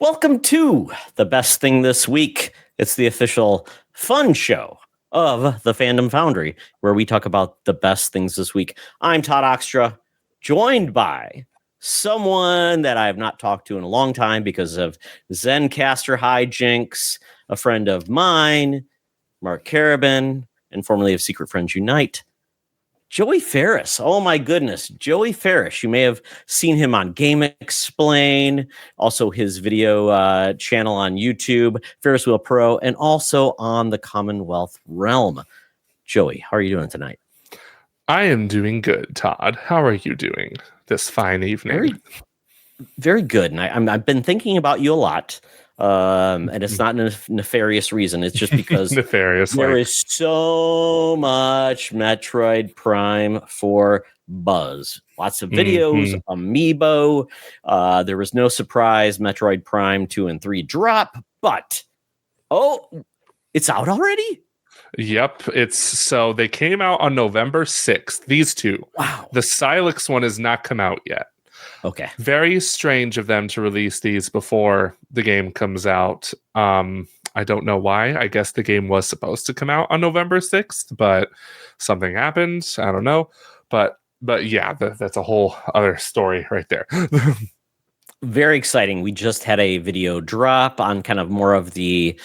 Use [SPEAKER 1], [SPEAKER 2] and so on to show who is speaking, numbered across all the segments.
[SPEAKER 1] Welcome to the best thing this week. It's the official fun show of the Fandom Foundry, where we talk about the best things this week. I'm Todd Oxtra, joined by someone that I have not talked to in a long time because of Zencaster hijinks, a friend of mine, Mark Carabin, and formerly of Secret Friends Unite, Joey Ferris. Oh my goodness, Joey Ferris. You may have seen him on Game Explain, also his video channel on YouTube, FerrisWheelPro, and also on the Commonwealth Realm. Joey, how are you doing tonight?
[SPEAKER 2] I am doing good, Todd. How are you doing this fine evening?
[SPEAKER 1] Very, very good. And I've been thinking about you a lot. And it's not a nefarious reason. It's just because there is so much Metroid Prime for buzz. Lots of videos, amiibo. There was no surprise Metroid Prime 2 and 3 drop, but it's out already?
[SPEAKER 2] Yep. So they came out on November 6th. These two.
[SPEAKER 1] Wow.
[SPEAKER 2] The Silex one has not come out yet.
[SPEAKER 1] Okay.
[SPEAKER 2] Very strange of them to release these before the game comes out. I don't know why. I guess the game was supposed to come out on November 6th, but something happened. I don't know. But yeah, that's a whole other story right there.
[SPEAKER 1] Very exciting. We just had a video drop on kind of more of the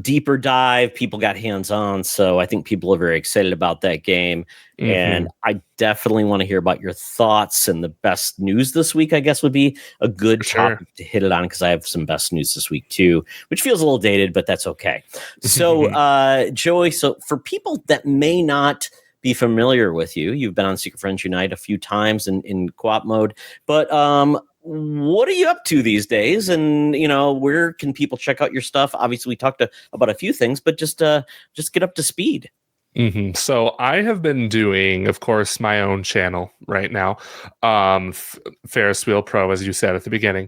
[SPEAKER 1] deeper dive. People got hands-on, so I think people are very excited about that game. And I definitely want to hear about your thoughts, and the best news this week, I guess, would be a good topic to hit it on, because I have some best news this week too, which feels a little dated, but that's okay. So Joey, so for people that may not be familiar with you, you've been on Secret Friends Unite a few times in co-op mode, but what are you up to these days? And, where can people check out your stuff? Obviously, we talked about a few things, but just get up to speed.
[SPEAKER 2] So I have been doing, of course, my own channel right now, FerrisWheelPro, as you said at the beginning.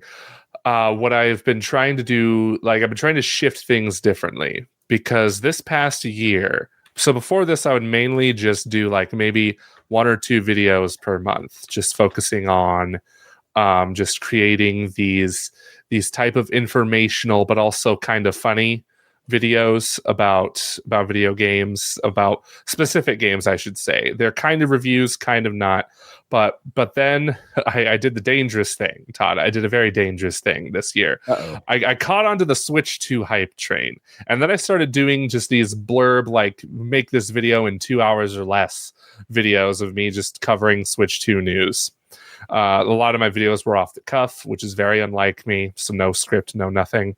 [SPEAKER 2] What I've been trying to do, I've been trying to shift things differently, because this past year, so before this, I would mainly just do maybe 1 or 2 videos per month, just focusing on just creating these type of informational but also kind of funny videos about video games, about specific games, I should say. They're kind of reviews, kind of not. But then I did the dangerous thing, Todd. I did a very dangerous thing this year. I caught onto the Switch 2 hype train, and then I started doing just these blurb, make this video in 2 hours or less videos of me just covering Switch 2 news. A lot of my videos were off the cuff, which is very unlike me. So no script, no nothing.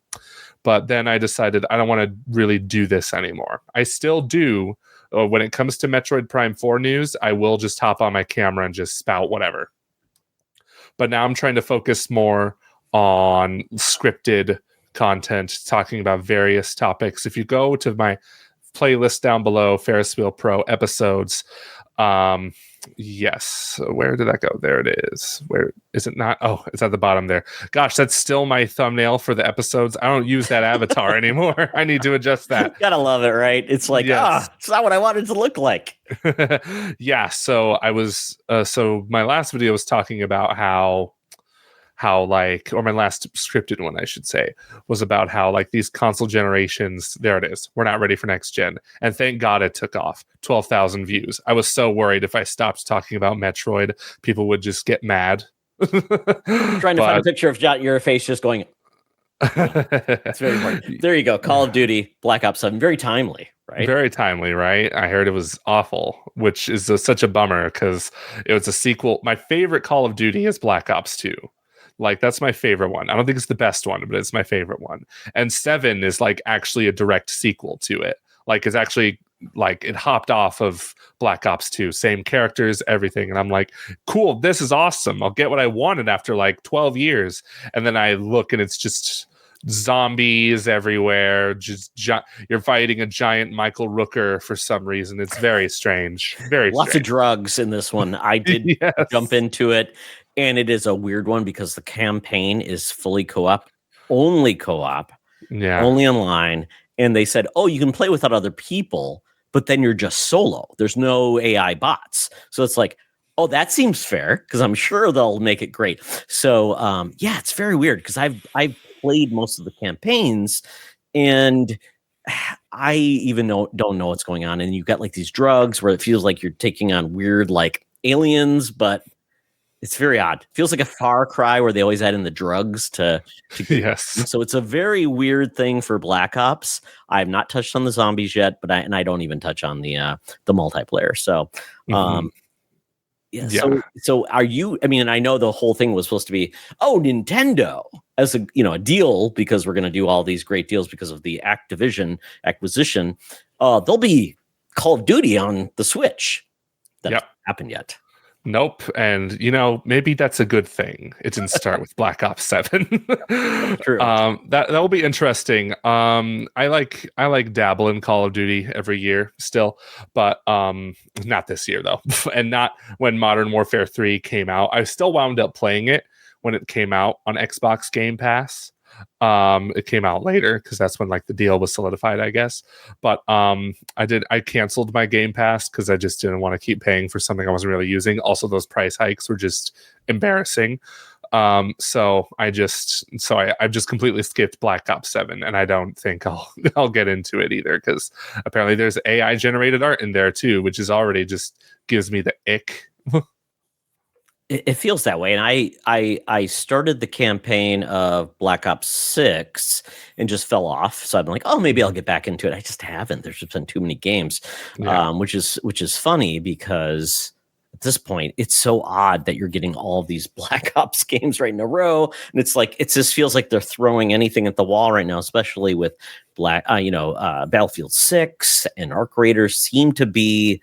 [SPEAKER 2] But then I decided I don't want to really do this anymore. I still do. When it comes to Metroid Prime 4 news, I will just hop on my camera and just spout whatever. But now I'm trying to focus more on scripted content, talking about various topics. If you go to my playlist down below, FerrisWheelPro episodes, yes, where did that go? There it is. Where is it? Not it's at the bottom there. Gosh, that's still my thumbnail for the episodes. I don't use that avatar anymore. I need to adjust that.
[SPEAKER 1] Gotta love it, right? It's like, it's not what I wanted to look like.
[SPEAKER 2] Yeah, so I was so my last video was talking about how or my last scripted one, I should say, was about how these console generations, there it is, we're not ready for next gen. And thank God it took off. 12,000 views. I was so worried if I stopped talking about Metroid, people would just get mad.
[SPEAKER 1] Trying to find a picture of your face just going. It's very important. There you go. Call of Duty, Black Ops 7. Very timely, right?
[SPEAKER 2] Very timely, right? I heard it was awful, which is such a bummer, because it was a sequel. My favorite Call of Duty is Black Ops 2. That's my favorite one. I don't think it's the best one, but it's my favorite one. And 7 is actually a direct sequel to it. It's actually it hopped off of Black Ops 2, same characters, everything. And I'm like, cool, this is awesome. I'll get what I wanted after 12 years. And then I look and it's just zombies everywhere. You're fighting a giant Michael Rooker for some reason. It's very strange.
[SPEAKER 1] Lots of drugs in this one. I did jump into it. And it is a weird one because the campaign is fully co-op, only online. And they said, you can play without other people, but then you're just solo. There's no AI bots. So it's like, that seems fair, because I'm sure they'll make it great. So, it's very weird, because I've played most of the campaigns, and I even don't know what's going on. And you've got like these drugs where it feels like you're taking on weird like aliens, but it's very odd. Feels like a Far Cry where they always add in the drugs to
[SPEAKER 2] Yes.
[SPEAKER 1] so it's a very weird thing for Black Ops. I've not touched on the zombies yet, but I don't even touch on the multiplayer. So yeah. So are you? I mean, I know the whole thing was supposed to be Nintendo as a deal because we're going to do all these great deals because of the Activision acquisition. There'll be Call of Duty on the Switch. That hasn't happened yet.
[SPEAKER 2] Nope. And maybe that's a good thing. It didn't start with Black Ops 7.
[SPEAKER 1] True.
[SPEAKER 2] That will be interesting. I like dabble in Call of Duty every year still, but not this year though. And not when Modern Warfare 3 came out. I still wound up playing it when it came out on Xbox Game Pass. It came out later because that's when like the deal was solidified, I guess. But I canceled my Game Pass because I just didn't want to keep paying for something I wasn't really using. Also, those price hikes were just embarrassing. So I've just completely skipped Black Ops 7, and I don't think I'll get into it either because apparently there's AI generated art in there too, which is already just gives me the ick.
[SPEAKER 1] It feels that way, and I started the campaign of Black Ops 6 and just fell off. So I'm like, maybe I'll get back into it. I just haven't. There's just been too many games, which is funny because at this point it's so odd that you're getting all of these Black Ops games right in a row, and it's like it just feels like they're throwing anything at the wall right now, especially with Battlefield 6 and Arc Raiders seem to be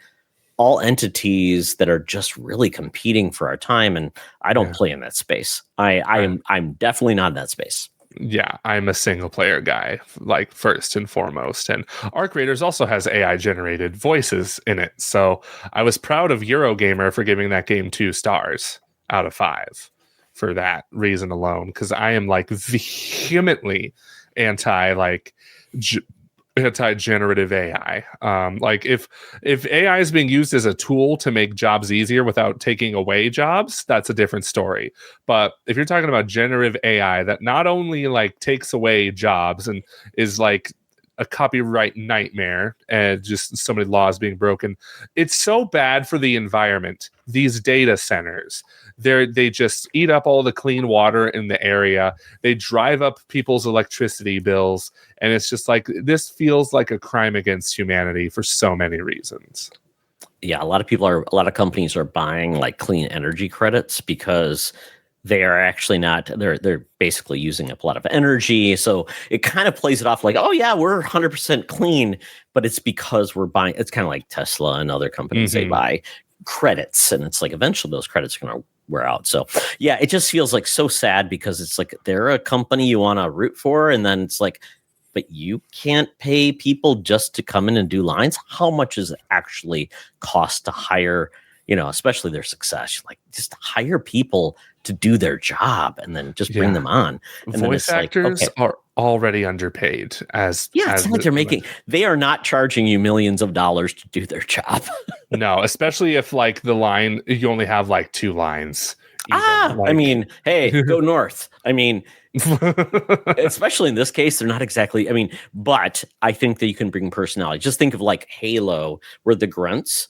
[SPEAKER 1] all entities that are just really competing for our time, and I don't play in that space. I'm definitely not in that space.
[SPEAKER 2] Yeah, I'm a single player guy, like first and foremost. And Arc Raiders also has AI generated voices in it. So I was proud of Eurogamer for giving that game 2 stars out of 5 for that reason alone. Because I am like vehemently anti-generative AI. Like if AI is being used as a tool to make jobs easier without taking away jobs, that's a different story. But if you're talking about generative AI that not only like takes away jobs and is like a copyright nightmare and just so many laws being broken, it's so bad for the environment. These data centers, they just eat up all the clean water in the area. They drive up people's electricity bills, and it's just like this feels like a crime against humanity for so many reasons.
[SPEAKER 1] Yeah, a lot of companies are buying like clean energy credits because they are actually not, they're basically using up a lot of energy. So it kind of plays it off like, we're 100% clean, but it's because we're buying, it's kind of like Tesla and other companies, they buy credits, and it's like eventually those credits are going to wear out. So yeah, it just feels like so sad because it's like they're a company you want to root for, and then it's like, but you can't pay people just to come in and do lines. How much does it actually cost to hire, especially their success? Like just hire people to do their job and then just bring them on. And
[SPEAKER 2] voice actors are already underpaid it's not like
[SPEAKER 1] they are not charging you millions of dollars to do their job.
[SPEAKER 2] No, especially if like the line, you only have like 2 lines.
[SPEAKER 1] I mean, hey, go north. I mean, especially in this case, they're not exactly, but I think that you can bring personality. Just think of like Halo, where the grunts,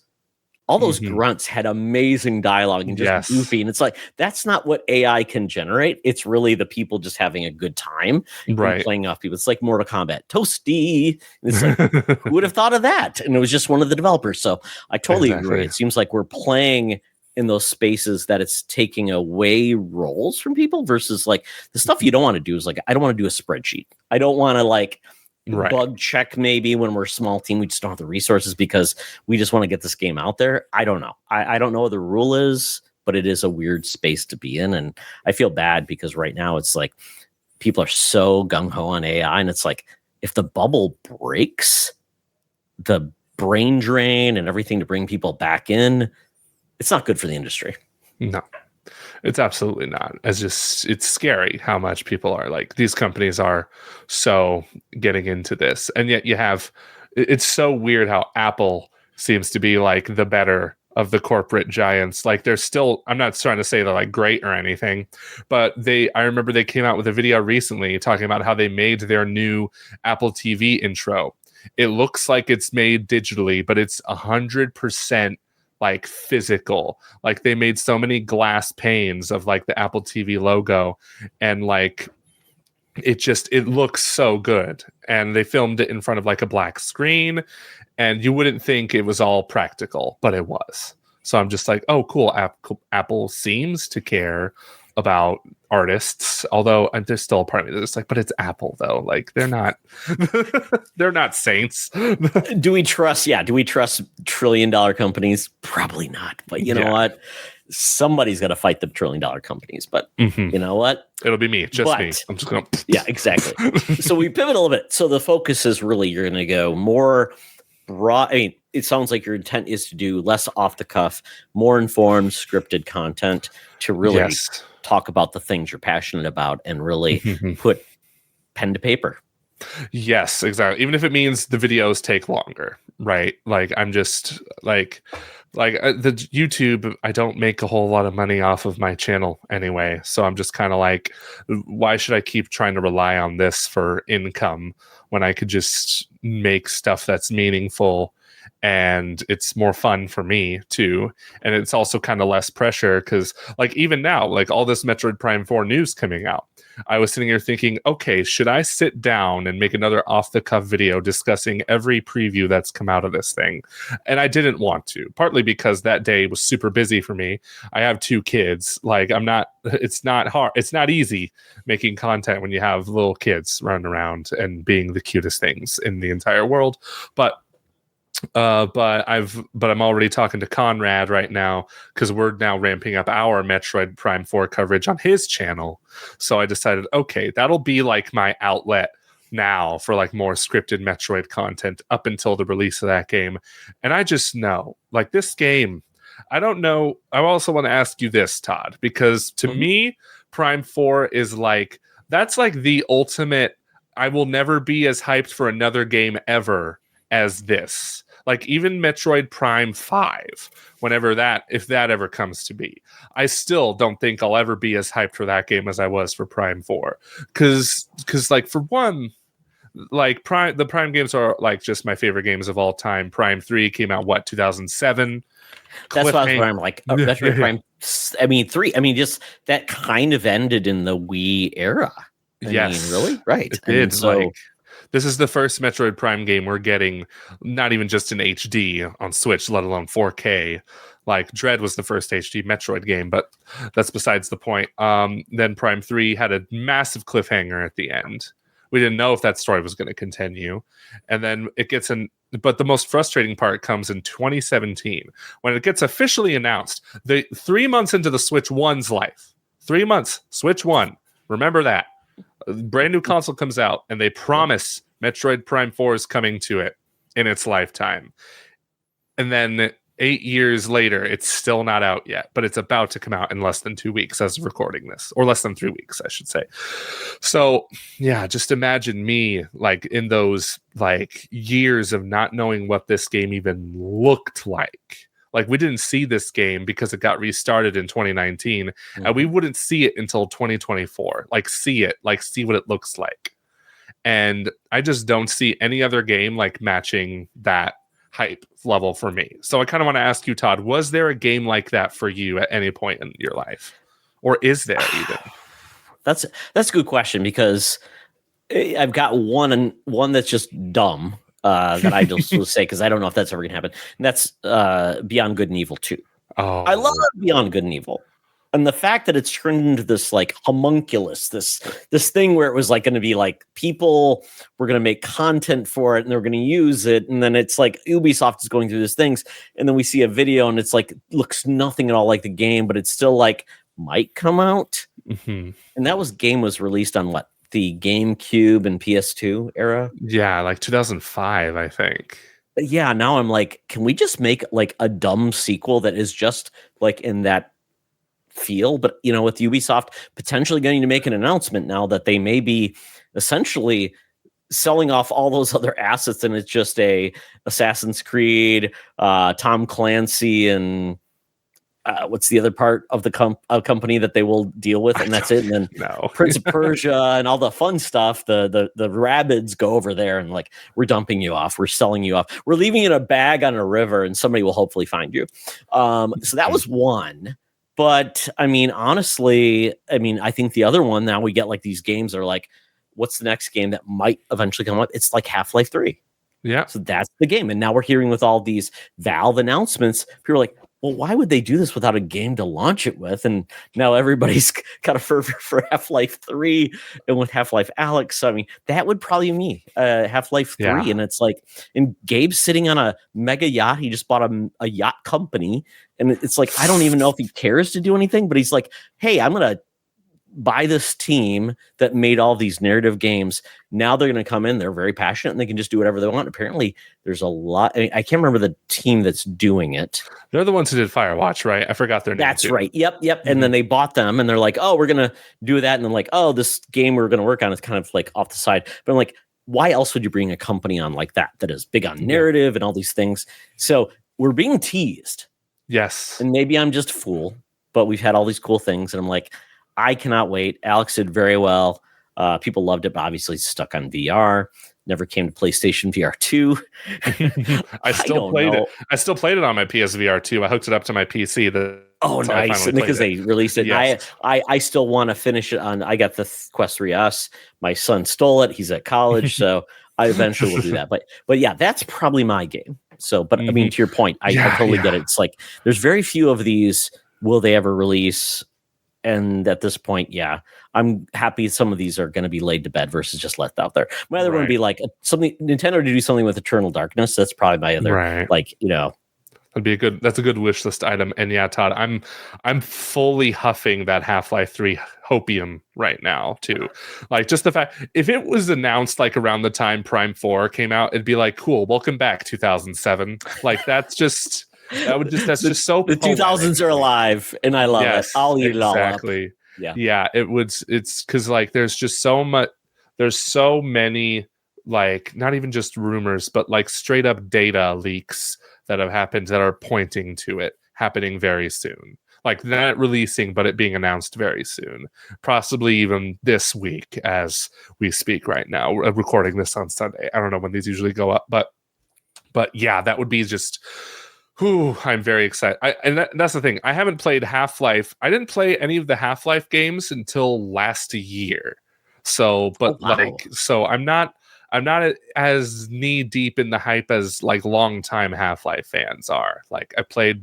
[SPEAKER 1] all those grunts had amazing dialogue and just goofy. And it's like, that's not what AI can generate. It's really the people just having a good time and playing off people. It's like Mortal Kombat, Toasty. And it's like, who would have thought of that? And it was just one of the developers. So I totally agree. It seems like we're playing in those spaces that it's taking away roles from people versus like the stuff you don't want to do is like, I don't want to do a spreadsheet. I don't want to like bug check maybe when we're a small team. We just don't have the resources because we just want to get this game out there. I don't know. I don't know what the rule is, but it is a weird space to be in. And I feel bad because right now it's like people are so gung-ho on AI, and it's like if the bubble breaks, the brain drain and everything to bring people back in, it's not good for the industry.
[SPEAKER 2] No, it's absolutely not. It's scary how much people are like, these companies are so getting into this. And yet it's so weird how Apple seems to be like the better of the corporate giants. Like they're still, I'm not trying to say they're like great or anything, but I remember they came out with a video recently talking about how they made their new Apple TV intro. It looks like it's made digitally, but it's 100% like physical. Like they made so many glass panes of like the Apple TV logo, and like it looks so good. And they filmed it in front of like a black screen, and you wouldn't think it was all practical, but it was. So I'm just like, oh, cool. Apple seems to care about artists, although there's still a part of me that's like, but it's Apple though. Like they're not, they're not saints.
[SPEAKER 1] Do we trust $1 trillion companies? Probably not. But you know what? Somebody's got to fight the $1 trillion companies. But you know what?
[SPEAKER 2] It'll be me, me. I'm just going.
[SPEAKER 1] Yeah, exactly. So we pivot a little bit. So the focus is really, you're going to go more broad. I mean, it sounds like your intent is to do less off the cuff, more informed, scripted content to really talk about the things you're passionate about and really put pen to paper.
[SPEAKER 2] Yes, exactly. Even if it means the videos take longer, right? Like I'm just like the YouTube, I don't make a whole lot of money off of my channel anyway. So I'm just kind of like, why should I keep trying to rely on this for income when I could just make stuff that's meaningful, and it's more fun for me too. And it's also kind of less pressure because like even now, like all this Metroid Prime 4 news coming out, I was sitting here thinking, okay, should I sit down and make another off-the-cuff video discussing every preview that's come out of this thing? And I didn't want to, partly because that day was super busy for me. I have 2 kids. Like it's not hard. It's not easy making content when you have little kids running around and being the cutest things in the entire world. But I'm already talking to Conrad right now because we're now ramping up our Metroid Prime 4 coverage on his channel. So I decided, okay, that'll be like my outlet now for like more scripted Metroid content up until the release of that game. And I just know, like this game, I don't know. I also want to ask you this, Todd, because to me, Prime 4 is like, that's like the ultimate, I will never be as hyped for another game ever as this. Like even Metroid Prime 5, if that ever comes to be, I still don't think I'll ever be as hyped for that game as I was for Prime 4. Cause like for one, like the Prime games are like just my favorite games of all time. Prime 3 came out 2007.
[SPEAKER 1] That's why I'm like, Metroid Prime. I mean 3. I mean just that kind of ended in the Wii era. I mean, really, right?
[SPEAKER 2] It did. So this is the first Metroid Prime game we're getting, not even just in HD on Switch, let alone 4K. Like Dread was the first HD Metroid game, but that's besides the point. Then Prime 3 had a massive cliffhanger at the end. We didn't know if that story was going to continue. And then but the most frustrating part comes in 2017 when it gets officially announced. 3 months into the Switch 1's life. 3 months, Switch 1. Remember that. A brand new console comes out and they promise Metroid Prime 4 is coming to it in its lifetime. And then 8 years later, it's still not out yet, but it's about to come out in less than 2 weeks as of recording this, or less than 3 weeks, I should say. So yeah, just imagine me like in those like years of not knowing what this game even looked like. Like we didn't see this game because it got restarted in 2019 and we wouldn't see it until 2024. Like see what it looks like. And I just don't see any other game like matching that hype level for me. So I kind of want to ask you, Todd, was there a game like that for you at any point in your life? Or is there even?
[SPEAKER 1] That's a good question because I've got one that's just dumb. That I just will say because I don't know if that's ever gonna happen. And that's Beyond Good and Evil 2.
[SPEAKER 2] Oh,
[SPEAKER 1] I love Beyond Good and Evil, and the fact that it's turned into this like homunculus, this thing where it was like going to be like people were going to make content for it and they're going to use it, and then it's like Ubisoft is going through these things, and then we see a video and it's like looks nothing at all like the game, but it's still like might come out. And that game was released on what? The GameCube and PS2 era.
[SPEAKER 2] Yeah, like 2005, I think.
[SPEAKER 1] Yeah, now I'm like, can we just make like a dumb sequel that is just like in that feel? But you know, with Ubisoft potentially going to make an announcement now that they may be essentially selling off all those other assets, and it's just a Assassin's Creed, Tom Clancy, and what's the other part of the company that they will deal with, and that's it. And then Prince of Persia and all the fun stuff. The rabbits go over there and like, we're dumping you off, we're selling you off, we're leaving you in a bag on a river, and somebody will hopefully find you. So that was one. But I mean, honestly, I think the other one, now we get like these games that are like, what's the next game that might eventually come up? It's like Half-Life 3.
[SPEAKER 2] Yeah.
[SPEAKER 1] So that's the game. And now we're hearing with all these Valve announcements, people are like, well, why would they do this without a game to launch it with? And now everybody's got a fervor for Half-Life 3 and with Half-Life Alyx. So, I mean, that would probably be me, Half-Life 3. Yeah. And it's like, and Gabe's sitting on a mega yacht. He just bought a yacht company. And it's like, I don't even know if he cares to do anything, but he's like, hey, I'm going to buy this team that made all these narrative games. Now they're going to come in. They're very passionate and they can just do whatever they want. Apparently there's a lot. I can't remember the team that's doing it.
[SPEAKER 2] They're the ones who did Firewatch, right? I forgot their name.
[SPEAKER 1] That's right. Yep. Mm-hmm. And then they bought them and they're like, oh, we're going to do that. And then like, oh, this game we're going to work on is kind of like off the side. But I'm like, why else would you bring a company on like that is big on narrative and all these things? So we're being teased.
[SPEAKER 2] Yes.
[SPEAKER 1] And maybe I'm just a fool, but we've had all these cool things. And I'm like, I cannot wait. Alyx did very well. People loved it, but obviously it's stuck on VR. Never came to PlayStation VR 2.
[SPEAKER 2] I still played it. I still played it on my PSVR 2. I hooked it up to my PC.
[SPEAKER 1] Nice. Because they released it. Yes. I still want to finish it on. I got the Quest 3S. My son stole it. He's at college, so I eventually will do that. But yeah, that's probably my game. So, but I mean, to your point, I totally get it. It's like there's very few of these. Will they ever release? And at this point, I'm happy some of these are going to be laid to bed versus just left out there. My other one would be like something Nintendo to do something with Eternal Darkness. That's probably my other
[SPEAKER 2] that's a good wish list item. And yeah, Todd, I'm fully huffing that Half-Life 3 hopium right now too. Like just the fact if it was announced like around the time Prime 4 came out, it'd be like, cool, welcome back 2007. Like that's just that's just so
[SPEAKER 1] the 2000s are alive and I love it. I'll eat it all up.
[SPEAKER 2] It's because like there's just so many like not even just rumors but like straight up data leaks that have happened that are pointing to it happening very soon, like not releasing but it being announced very soon, possibly even this week as we speak right now. We're recording this on Sunday. I don't know when these usually go up, but yeah, that would be just I'm very excited. That's the thing. I haven't played Half-Life. I didn't play any of the Half-Life games until last year. So, so I'm not as knee deep in the hype as like longtime Half-Life fans are. Like I played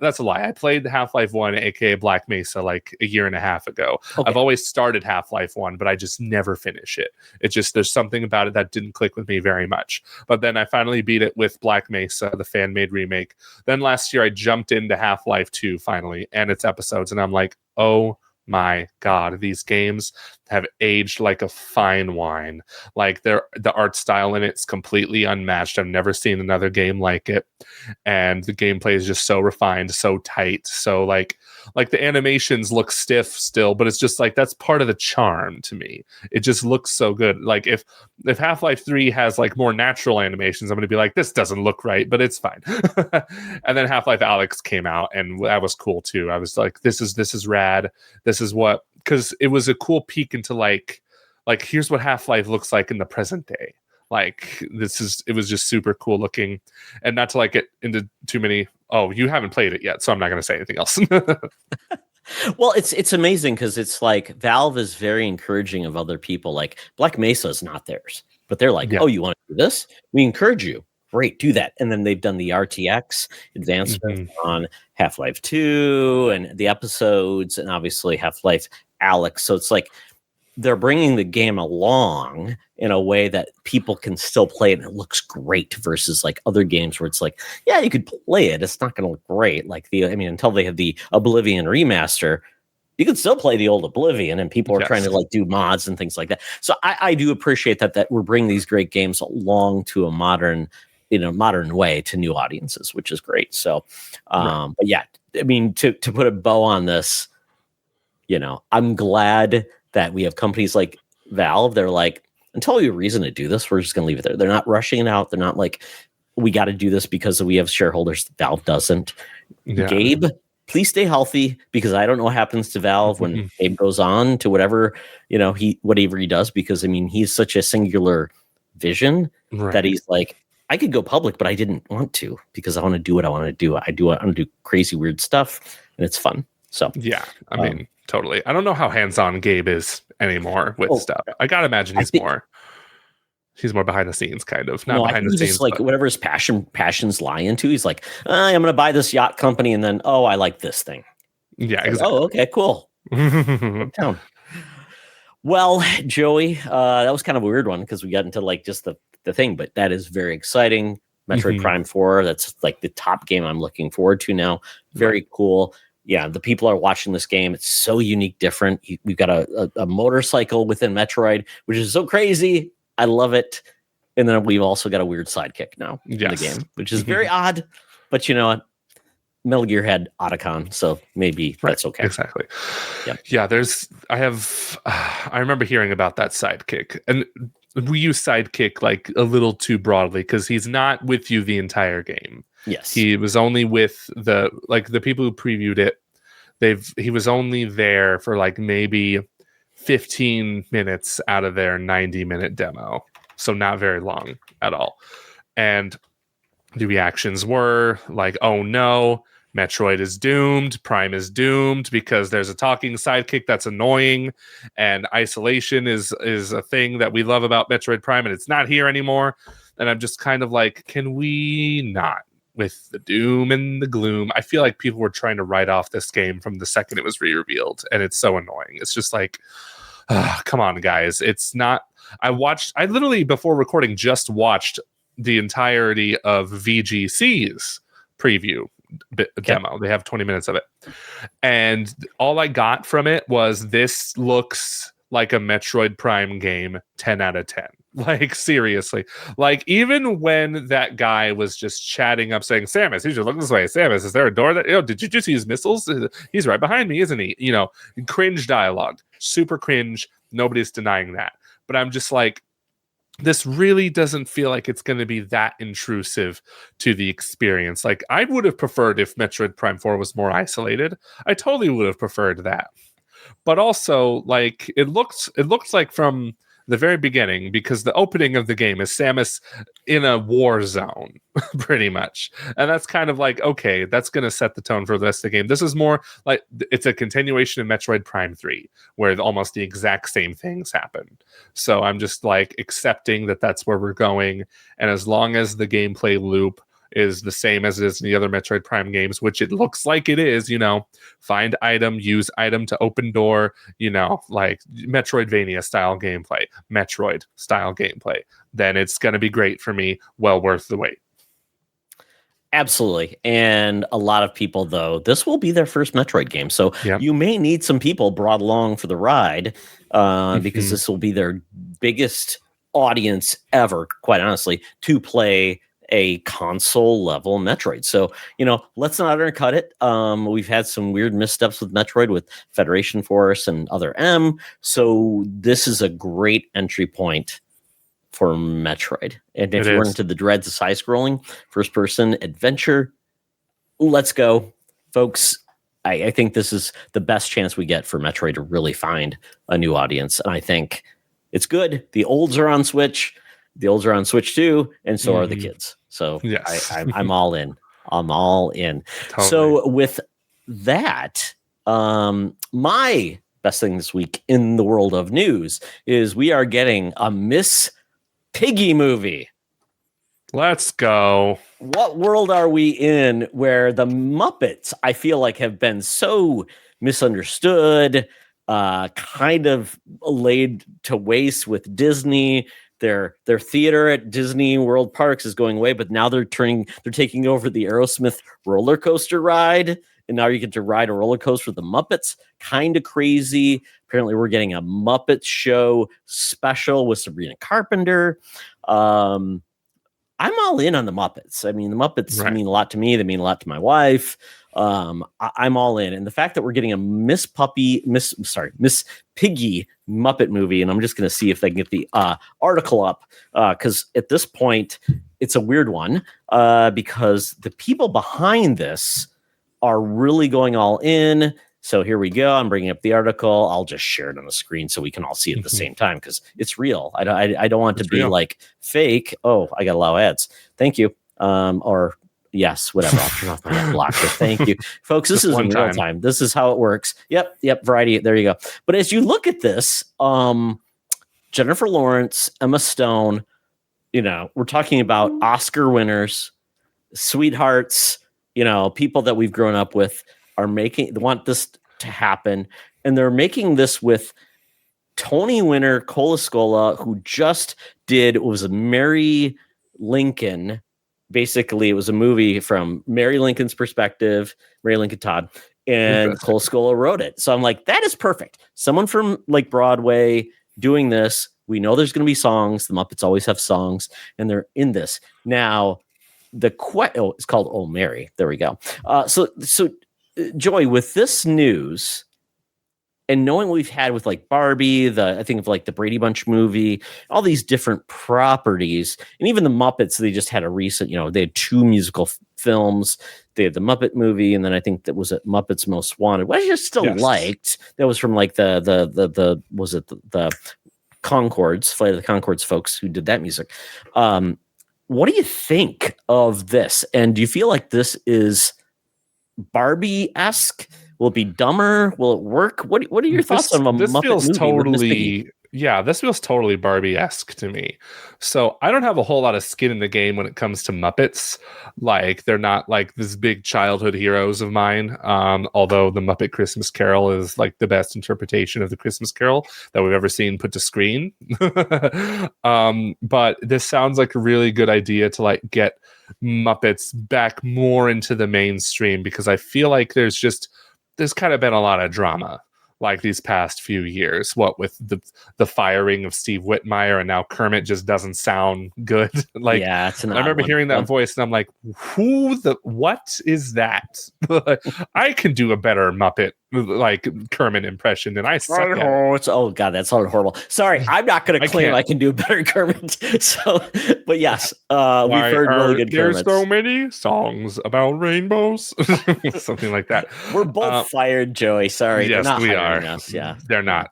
[SPEAKER 2] that's a lie. I played Half-Life 1, aka Black Mesa, like a year and a half ago. Okay. I've always started Half-Life 1, but I just never finish it. It's just there's something about it that didn't click with me very much. But then I finally beat it with Black Mesa, the fan-made remake. Then last year I jumped into Half-Life 2 finally and its episodes, and I'm like, oh my God, these games have aged like a fine wine. Like the art style in it's completely unmatched. I've never seen another game like it. And the gameplay is just so refined, so tight. So like the animations look stiff still, but it's just like that's part of the charm to me. It just looks so good. Like if Half-Life 3 has like more natural animations, I'm going to be like, this doesn't look right, but it's fine. And then Half-Life Alyx came out and that was cool too. I was like, this is rad. This is what, because it was a cool peek into like here's what Half-Life looks like in the present day. Like it was just super cool looking, and not to like get into too many. Oh, you haven't played it yet, so I'm not going to say anything else.
[SPEAKER 1] Well, it's amazing because it's like Valve is very encouraging of other people. Like Black Mesa is not theirs, but they're like, oh, you want to do this? We encourage you. Great, do that. And then they've done the RTX advancement on Half-Life 2 and the episodes, and obviously Half-Life Alyx. So it's like they're bringing the game along in a way that people can still play it and it looks great versus like other games where it's like, yeah, you could play it. It's not going to look great. Like until they have the Oblivion remaster, you can still play the old Oblivion and people are trying to like do mods and things like that. So I do appreciate that we're bringing these great games along to a modern way to new audiences, which is great. So, but yeah, I mean, to put a bow on this, I'm glad that we have companies like Valve. They're like, until we have a reason to do this, we're just going to leave it there. They're not rushing it out. They're not like, we got to do this because we have shareholders. Valve doesn't.
[SPEAKER 2] Yeah.
[SPEAKER 1] Gabe, please stay healthy, because I don't know what happens to Valve when Gabe goes on to whatever, whatever he does, because I mean, he's such a singular vision that he's like, I could go public, but I didn't want to, because I want to do what I want to do. I want to do crazy, weird stuff, and it's fun. So
[SPEAKER 2] yeah, I mean, totally. I don't know how hands-on Gabe is anymore with stuff. I gotta imagine he's more behind the scenes, kind of. Not behind the scenes,
[SPEAKER 1] just like whatever his passions lie into. He's like, I'm going to buy this yacht company, and then I like this thing.
[SPEAKER 2] Yeah,
[SPEAKER 1] exactly. Oh, okay, cool. Well, Joey, that was kind of a weird one, because we got into like just the thing, but that is very exciting. Metroid Prime 4, that's like the top game I'm looking forward to now. Very cool. Yeah, the people are watching this game. It's so unique, different. We've got a motorcycle within Metroid, which is so crazy. I love it. And then we've also got a weird sidekick now in the game, which is very odd. But you know what? Metal Gear had Otacon, so maybe that's okay.
[SPEAKER 2] Exactly. Yeah, I remember hearing about that sidekick. And we use sidekick like a little too broadly, because he's not with you the entire game.
[SPEAKER 1] Yes.
[SPEAKER 2] He was only with the people who previewed it. He was only there for like maybe 15 minutes out of their 90-minute demo. So not very long at all. And the reactions were like, oh no, Metroid is doomed, Prime is doomed, because there's a talking sidekick that's annoying, and isolation is a thing that we love about Metroid Prime, and it's not here anymore. And I'm just kind of like, can we not? With the doom and the gloom, I feel like people were trying to write off this game from the second it was re-revealed, and it's so annoying. It's just like, come on, guys. It's not. I literally, before recording, just watched the entirety of VGC's preview demo. They have 20 minutes of it, and all I got from it was, this looks like a Metroid Prime game, 10 out of 10. Like, seriously. Like, even when that guy was just chatting up saying, Samus, you should look this way. Samus, is there a door that, did you just use missiles? He's right behind me, isn't he? Cringe dialogue. Super cringe. Nobody's denying that. But I'm just like, this really doesn't feel like it's going to be that intrusive to the experience. Like, I would have preferred if Metroid Prime 4 was more isolated. I totally would have preferred that. But also, like, it looks like from the very beginning, because the opening of the game is Samus in a war zone, pretty much. And that's kind of like, okay, that's going to set the tone for the rest of the game. This is more like, it's a continuation of Metroid Prime 3, where almost the exact same things happen. So I'm just like accepting that that's where we're going. And as long as the gameplay loop is the same as it is in the other Metroid Prime games, which it looks like it is, find item, use item to open door, like Metroidvania style gameplay, Metroid style gameplay, then it's going to be great for me. Well worth the wait.
[SPEAKER 1] Absolutely. And a lot of people, though, this will be their first Metroid game. So you may need some people brought along for the ride, because this will be their biggest audience ever, quite honestly, to play a console level Metroid. So, let's not undercut it. We've had some weird missteps with Metroid, with Federation Force and Other M. So this is a great entry point for Metroid. And if you're into the dreads of side-scrolling, first-person adventure, let's go. Folks, I think this is the best chance we get for Metroid to really find a new audience. And I think it's good. The olds are on Switch. The olds are on Switch too, and so are the kids. So I'm all in. I'm all in. Totally. So with that, my best thing this week in the world of news is we are getting a Miss Piggy movie.
[SPEAKER 2] Let's go.
[SPEAKER 1] What world are we in where the Muppets, I feel like, have been so misunderstood, kind of laid to waste with Disney? Their theater at Disney World Parks is going away, but now they're taking over the Aerosmith roller coaster ride, and now you get to ride a roller coaster with the Muppets. Kind of crazy. Apparently, we're getting a Muppet Show special with Sabrina Carpenter. I'm all in on the Muppets. I mean, the Muppets mean a lot to me. They mean a lot to my wife. I'm all in. And the fact that we're getting a Miss Piggy Muppet movie, and I'm just going to see if they can get the article up, because at this point, it's a weird one, because the people behind this are really going all in. So here we go. I'm bringing up the article. I'll just share it on the screen so we can all see it at the same time, because it's real. I don't want it to be like fake. Oh, I got to allow ads. Thank you. Or yes, whatever. I'll turn off my ad blocker. Thank you, folks. This is in real time. This is how it works. Yep. Variety. There you go. But as you look at this, Jennifer Lawrence, Emma Stone, we're talking about Oscar winners, sweethearts, people that we've grown up with want this to happen. And they're making this with Tony winner Cola Scola, who just did, it was a Mary Lincoln. Basically, it was a movie from Mary Lincoln's perspective, Mary Lincoln Todd, and Cola Scola wrote it. So I'm like, that is perfect. Someone from like Broadway doing this. We know there's going to be songs. The Muppets always have songs, and they're in this. Now, it's called Oh Mary. There we go. So Joey, with this news and knowing what we've had with like Barbie, I think of like the Brady Bunch movie, all these different properties, and even the Muppets, they just had a recent, they had 2 musical films. They had the Muppet movie, and then I think that was Muppets Most Wanted, which I just still liked. That was from like the Concords, Flight of the Concords folks who did that music. What do you think of this? And do you feel like this is Barbie-esque? Will it be dumber? Will it work? What are your thoughts on a Muppet
[SPEAKER 2] feels
[SPEAKER 1] movie
[SPEAKER 2] totally, this feels totally Barbie-esque to me. So I don't have a whole lot of skin in the game when it comes to Muppets. Like, they're not like this big childhood heroes of mine. Although the Muppet Christmas Carol is like the best interpretation of the Christmas Carol that we've ever seen put to screen. But this sounds like a really good idea to like get Muppets back more into the mainstream, because I feel like there's kind of been a lot of drama like these past few years, what with the firing of Steve Whitmire, and now Kermit just doesn't sound good. Like,
[SPEAKER 1] yeah, it's
[SPEAKER 2] I remember hearing that voice and I'm like, what is that? I can do a better Muppet like Kermit impression than I suck at.
[SPEAKER 1] Oh god, that sounded horrible. Sorry, I'm not going to claim I can do a better Kermit. So, but yes, we've heard really good Kermits.
[SPEAKER 2] There's so many songs about rainbows, something like that.
[SPEAKER 1] We're both fired, Joey. Sorry,
[SPEAKER 2] yes, we are.
[SPEAKER 1] Us. Yeah,
[SPEAKER 2] they're not.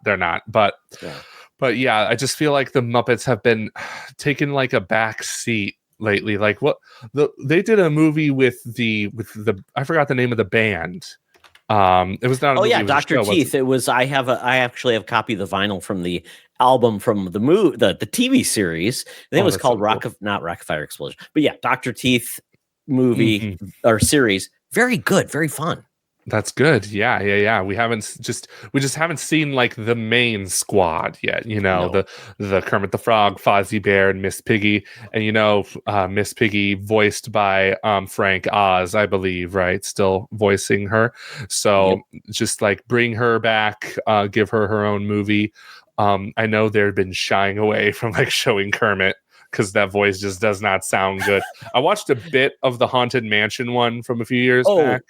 [SPEAKER 2] But yeah, I just feel like the Muppets have been taking like a back seat lately. Like they did a movie with the I forgot the name of the band. It was not.
[SPEAKER 1] Dr. Teeth. It was. I actually have a copy of the vinyl from the album from the movie, the TV series. I think it was called not Rockafire Explosion, but yeah, Dr. Teeth movie or series. Very good, very fun.
[SPEAKER 2] That's good. Yeah. We just haven't seen like the main squad yet. The Kermit the Frog, Fozzie Bear, and Miss Piggy, and Miss Piggy voiced by Frank Oz, I believe, right? Still voicing her. So just like bring her back, give her own movie. I know they've been shying away from like showing Kermit, because that voice just does not sound good. I watched a bit of the Haunted Mansion one from a few years back.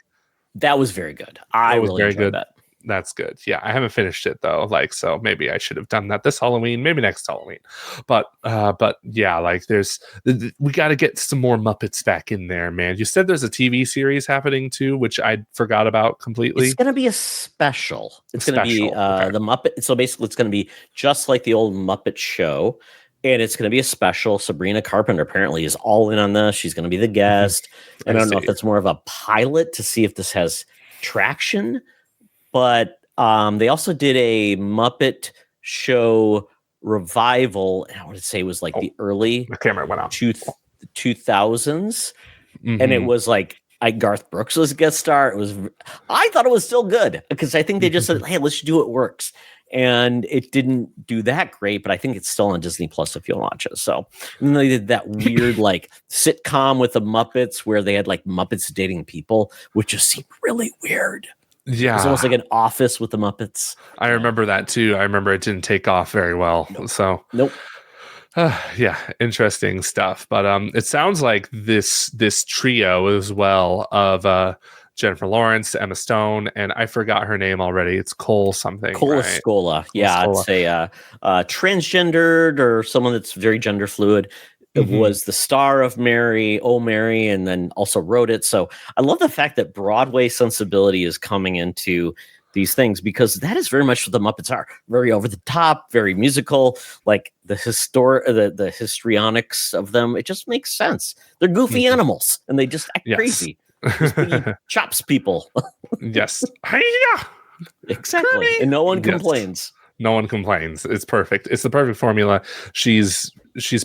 [SPEAKER 1] That was very good. I really enjoyed that.
[SPEAKER 2] That's good. Yeah, I haven't finished it though. Like, so maybe I should have done that this Halloween, maybe next Halloween. But yeah, like we got to get some more Muppets back in there, man. You said there's a TV series happening too, which I forgot about completely.
[SPEAKER 1] It's going to be a special. It's going to be the Muppet. So basically, it's going to be just like the old Muppet Show. And it's going to be a special. Sabrina Carpenter apparently is all in on this. She's going to be the guest. And I don't know if that's more of a pilot to see if this has traction. But they also did a Muppet Show revival. I want to say it was like the early
[SPEAKER 2] the camera went out.
[SPEAKER 1] 2000s. And it was like Garth Brooks was a guest star. I thought it was still good, because I think they just said, hey, let's do what works. And it didn't do that great, but I think it's still on Disney Plus if you'll watch it. So, and then they did that weird like sitcom with the Muppets where they had like Muppets dating people, which just seemed really weird.
[SPEAKER 2] Yeah,
[SPEAKER 1] it's almost like an Office with the Muppets.
[SPEAKER 2] I remember that too. I remember it didn't take off very well. So yeah, interesting stuff. But it sounds like this trio as well of Jennifer Lawrence, Emma Stone, and I forgot her name already. It's Cole something.
[SPEAKER 1] Cole
[SPEAKER 2] right?
[SPEAKER 1] Scola. Yeah, I'd say transgendered or someone that's very gender fluid. It was the star of Mary, Oh Mary, and then also wrote it. So I love the fact that Broadway sensibility is coming into these things, because that is very much what the Muppets are. Very over the top, very musical, like the histrionics of them. It just makes sense. They're goofy animals and they just act crazy. Miss Piggy chops people.
[SPEAKER 2] Yes. Hiya!
[SPEAKER 1] Exactly. And no one complains.
[SPEAKER 2] No one complains. It's perfect. It's the perfect formula. She's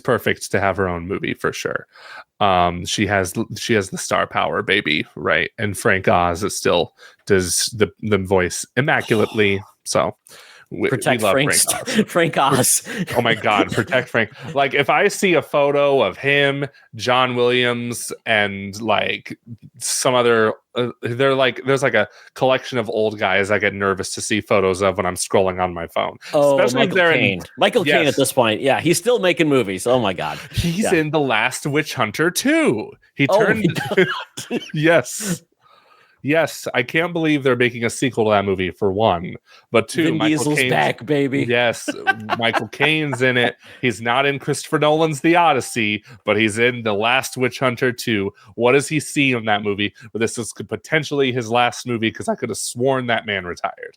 [SPEAKER 2] perfect to have her own movie for sure. She has the star power, baby, right? And Frank Oz still does the voice immaculately. So
[SPEAKER 1] protect
[SPEAKER 2] we love
[SPEAKER 1] Frank Oz.
[SPEAKER 2] Oh my God, protect Frank. Like if I see a photo of him, John Williams, and like some other, there's like a collection of old guys I get nervous to see photos of when I'm scrolling on my phone.
[SPEAKER 1] Oh, especially Michael Caine. Michael Caine at this point, yeah, he's still making movies. Oh my God,
[SPEAKER 2] he's in The Last Witch Hunter 2. He turned. Yes, I can't believe they're making a sequel to that movie, for one. But two,
[SPEAKER 1] Vin Diesel's back, baby.
[SPEAKER 2] Yes, Michael Caine's in it. He's not in Christopher Nolan's The Odyssey, but he's in The Last Witch Hunter 2. What does he see in that movie? Well, this is potentially his last movie, because I could have sworn that man retired.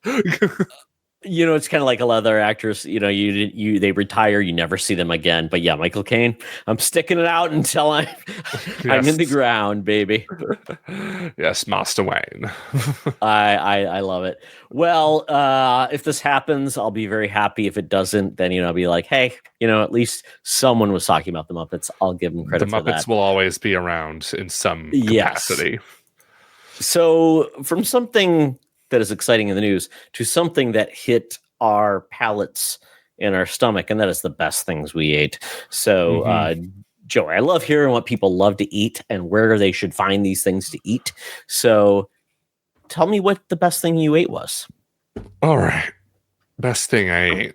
[SPEAKER 1] You know, it's kind of like a lot of other actors. You know, they retire, you never see them again. But yeah, Michael Caine, I'm sticking it out until I'm in the ground, baby.
[SPEAKER 2] Yes, Master Wayne.
[SPEAKER 1] I love it. Well, if this happens, I'll be very happy. If it doesn't, then I'll be like, hey, at least someone was talking about the Muppets. I'll give them credit.
[SPEAKER 2] The Muppets will always be around in some capacity. Yes.
[SPEAKER 1] So from something that is exciting in the news to something that hit our palates in our stomach, and that is the best things we ate. So, Joey, I love hearing what people love to eat and where they should find these things to eat. So tell me what the best thing you ate was.
[SPEAKER 2] All right. Best thing I ate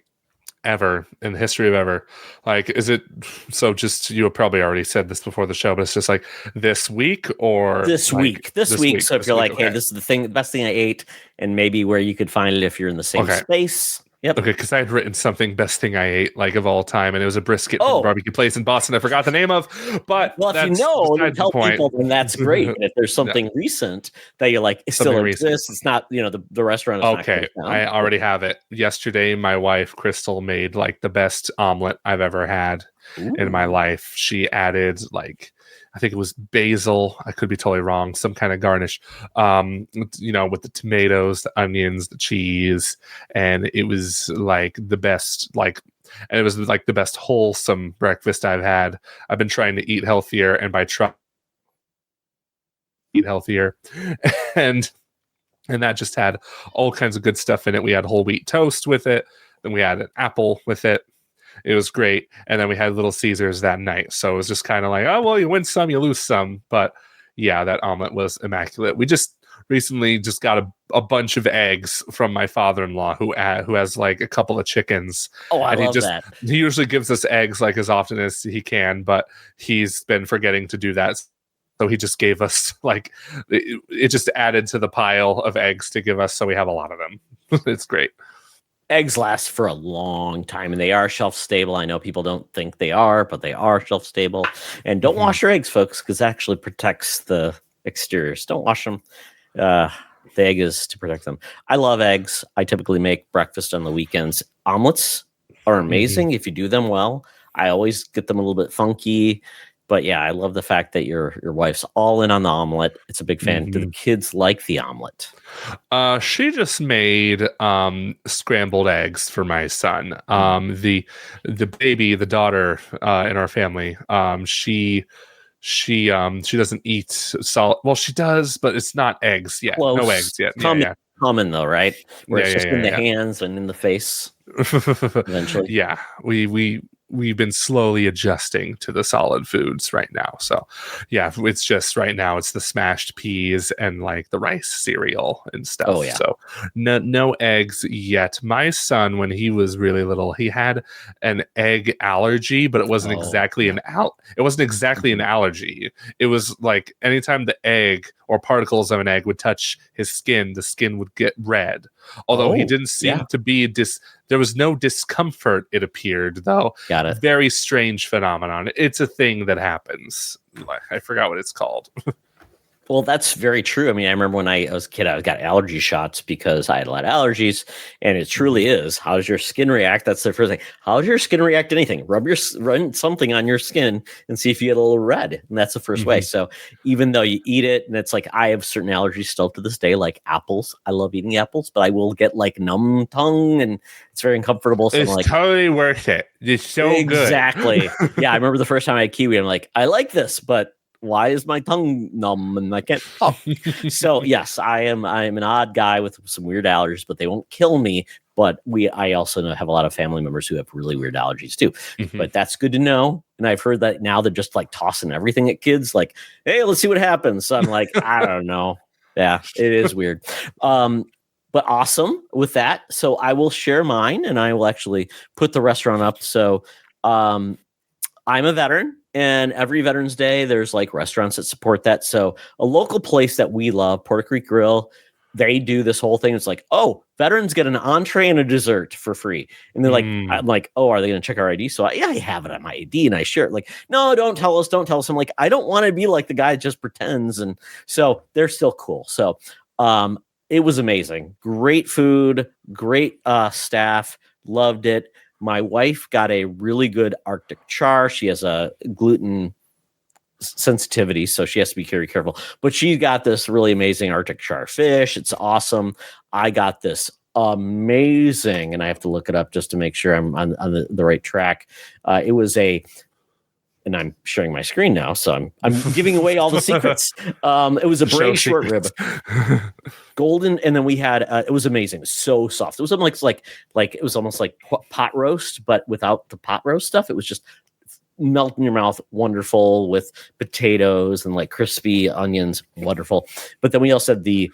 [SPEAKER 2] ever in the history of ever. Like, is it so just, you probably already said this before the show, but it's just like this week or
[SPEAKER 1] this week. So if you're like, hey, this is the best thing I ate, and maybe where you could find it if you're in the same space. Yep.
[SPEAKER 2] Okay, because I had written something best thing I ate like of all time, and it was a brisket from a barbecue place in Boston I forgot the name of. But
[SPEAKER 1] well, if you tell people, then that's great. And if there's something recent that you're like, it still exists, it's not, the restaurant is
[SPEAKER 2] okay, I already have it. Yesterday, my wife, Crystal, made like the best omelet I've ever had in my life. She added I think it was basil. I could be totally wrong. Some kind of garnish, with the tomatoes, the onions, the cheese. And it was like the best, and it was like the best wholesome breakfast I've had. I've been trying to eat healthier, and by eat healthier. and that just had all kinds of good stuff in it. We had whole wheat toast with it. Then we had an apple with it. It was great. And then we had Little Caesars that night. So it was just kind of like, oh, well, you win some, you lose some. But yeah, that omelet was immaculate. We just recently just got a bunch of eggs from my father-in-law who has like a couple of chickens.
[SPEAKER 1] Oh, I love that.
[SPEAKER 2] He usually gives us eggs like as often as he can, but he's been forgetting to do that. So he just gave us it just added to the pile of eggs to give us. So we have a lot of them. It's great.
[SPEAKER 1] Eggs last for a long time, and they are shelf stable. I know people don't think they are, but they are shelf stable. And don't wash your eggs, folks, because it actually protects the exteriors. Don't wash them. The egg is to protect them. I love eggs. I typically make breakfast on the weekends. Omelets are amazing if you do them well. I always get them a little bit funky. But yeah, I love the fact that your wife's all in on the omelet. It's a big fan. Do the kids like the omelet?
[SPEAKER 2] She just made scrambled eggs for my son. The baby, the daughter in our family, she doesn't eat solid. Well, she does, but it's not eggs yet.
[SPEAKER 1] Close.
[SPEAKER 2] No eggs yet.
[SPEAKER 1] Common though, right? Where it's just in the hands and in the face. Eventually,
[SPEAKER 2] yeah. We we've been slowly adjusting to the solid foods right now. So yeah, it's just right now it's the smashed peas and like the rice cereal and stuff.
[SPEAKER 1] Oh, yeah.
[SPEAKER 2] So no eggs yet. My son, when he was really little, he had an egg allergy, but it wasn't exactly an allergy. It was like anytime the egg or particles of an egg would touch his skin, the skin would get red. Although he didn't seem to be there was no discomfort, it appeared, though.
[SPEAKER 1] Got it.
[SPEAKER 2] Very strange phenomenon. It's a thing that happens. I forgot what it's called.
[SPEAKER 1] Well, that's very true. I mean, I remember when I was a kid, I got allergy shots because I had a lot of allergies, and it truly is. How does your skin react? That's the first thing. How does your skin react to anything? Run something on your skin and see if you get a little red, and that's the first way. So even though you eat it, and it's like I have certain allergies still to this day, like apples. I love eating apples, but I will get like numb tongue, and it's very uncomfortable. So
[SPEAKER 2] it's
[SPEAKER 1] I'm like,
[SPEAKER 2] totally worth it. It's so good.
[SPEAKER 1] Exactly. Yeah, I remember the first time I had kiwi. I'm like, I like this, but why is my tongue numb and I can't talk? So yes, I'm an odd guy with some weird allergies, but they won't kill me. But I also have a lot of family members who have really weird allergies too. But that's good to know. And I've heard that now they're just like tossing everything at kids, like, hey, let's see what happens. So I'm like, I don't know. Yeah, it is weird. But awesome with that. So I will share mine, and I will actually put the restaurant up. So I'm a veteran. And every Veterans Day, there's like restaurants that support that. So a local place that we love, Porter Creek Grill, they do this whole thing. It's like, oh, veterans get an entree and a dessert for free. And they're like, I'm like, oh, are they going to check our ID? So I have it on my ID and I share it. Like, no, don't tell us. Don't tell us. I'm like, I don't want to be like the guy that just pretends. And so they're still cool. So it was amazing. Great food, great staff. Loved it. My wife got a really good Arctic char. She has a gluten sensitivity, so she has to be very careful. But she got this really amazing Arctic char fish. It's awesome. I got this amazing, and I have to look it up just to make sure I'm on the right track. It was and I'm sharing my screen now, so I'm giving away all the secrets. It was a braised short rib, golden, and then we had it was amazing. It was so soft. It was almost like it was almost like pot roast, but without the pot roast stuff. It was just melt in your mouth, wonderful, with potatoes and like crispy onions, wonderful. But then we also had the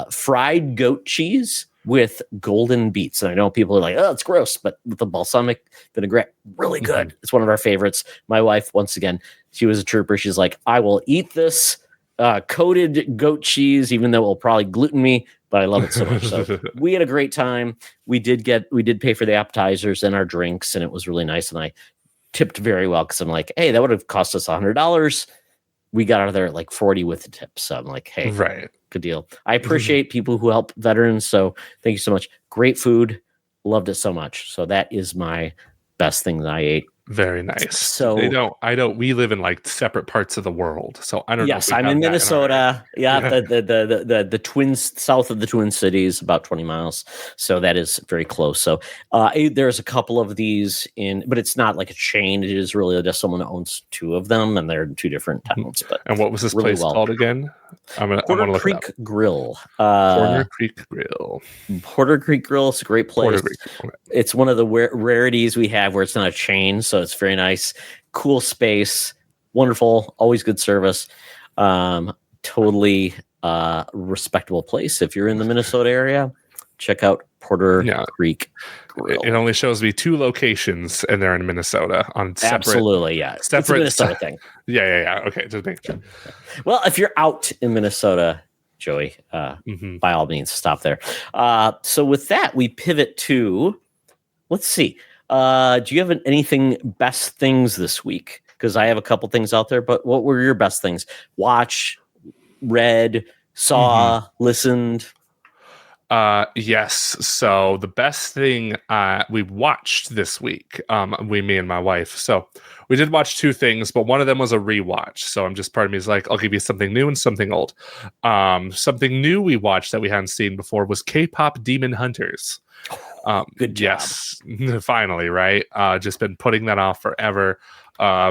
[SPEAKER 1] fried goat cheese with golden beets. And I know people are like, oh, it's gross, but with the balsamic vinaigrette, really good. It's one of our favorites. My wife, once again, she was a trooper. She's like, I will eat this coated goat cheese, even though it will probably gluten me, but I love it so much. So we had a great time. We did pay for the appetizers and our drinks, and it was really nice. And I tipped very well because I'm like, hey, that would have cost us $100. We got out of there at like 40 with the tip. So I'm like, hey,
[SPEAKER 2] right.
[SPEAKER 1] Good deal. I appreciate people who help veterans. So thank you so much. Great food. Loved it so much. So that is my best thing that I ate.
[SPEAKER 2] Very nice.
[SPEAKER 1] So
[SPEAKER 2] we live in like separate parts of the world. So I don't know.
[SPEAKER 1] Yes, I'm in Minnesota. The twins, south of the Twin Cities, about 20 miles. So that is very close. So there's a couple of these but it's not like a chain. It is really just someone who owns two of them, and they're in two different towns. But
[SPEAKER 2] and what was this place called again?
[SPEAKER 1] Porter Creek Grill.
[SPEAKER 2] Porter Creek Grill.
[SPEAKER 1] Porter Creek Grill. It's a great place. It's one of the rarities we have where it's not a chain, so it's very nice. Cool space. Wonderful. Always good service. Totally respectable place. If you're in the Minnesota area, check out Porter Creek Grill.
[SPEAKER 2] It only shows me 2 locations, and they're in Minnesota on separate.
[SPEAKER 1] Absolutely, yeah. It's a Minnesota thing.
[SPEAKER 2] Yeah. Okay, just make sure.
[SPEAKER 1] Well, if you're out in Minnesota, Joey, by all means, stop there. So with that, we pivot to, let's see. Do you have anything best things this week? Because I have a couple things out there, but what were your best things? Watch, read, saw, listened.
[SPEAKER 2] Yes. So the best thing we watched this week, me and my wife. So we did watch 2 things, but one of them was a rewatch. So part of me is like, I'll give you something new and something old. Something new we watched that we hadn't seen before was K-pop Demon Hunters.
[SPEAKER 1] Good job.
[SPEAKER 2] Yes, finally, right? Just been putting that off forever.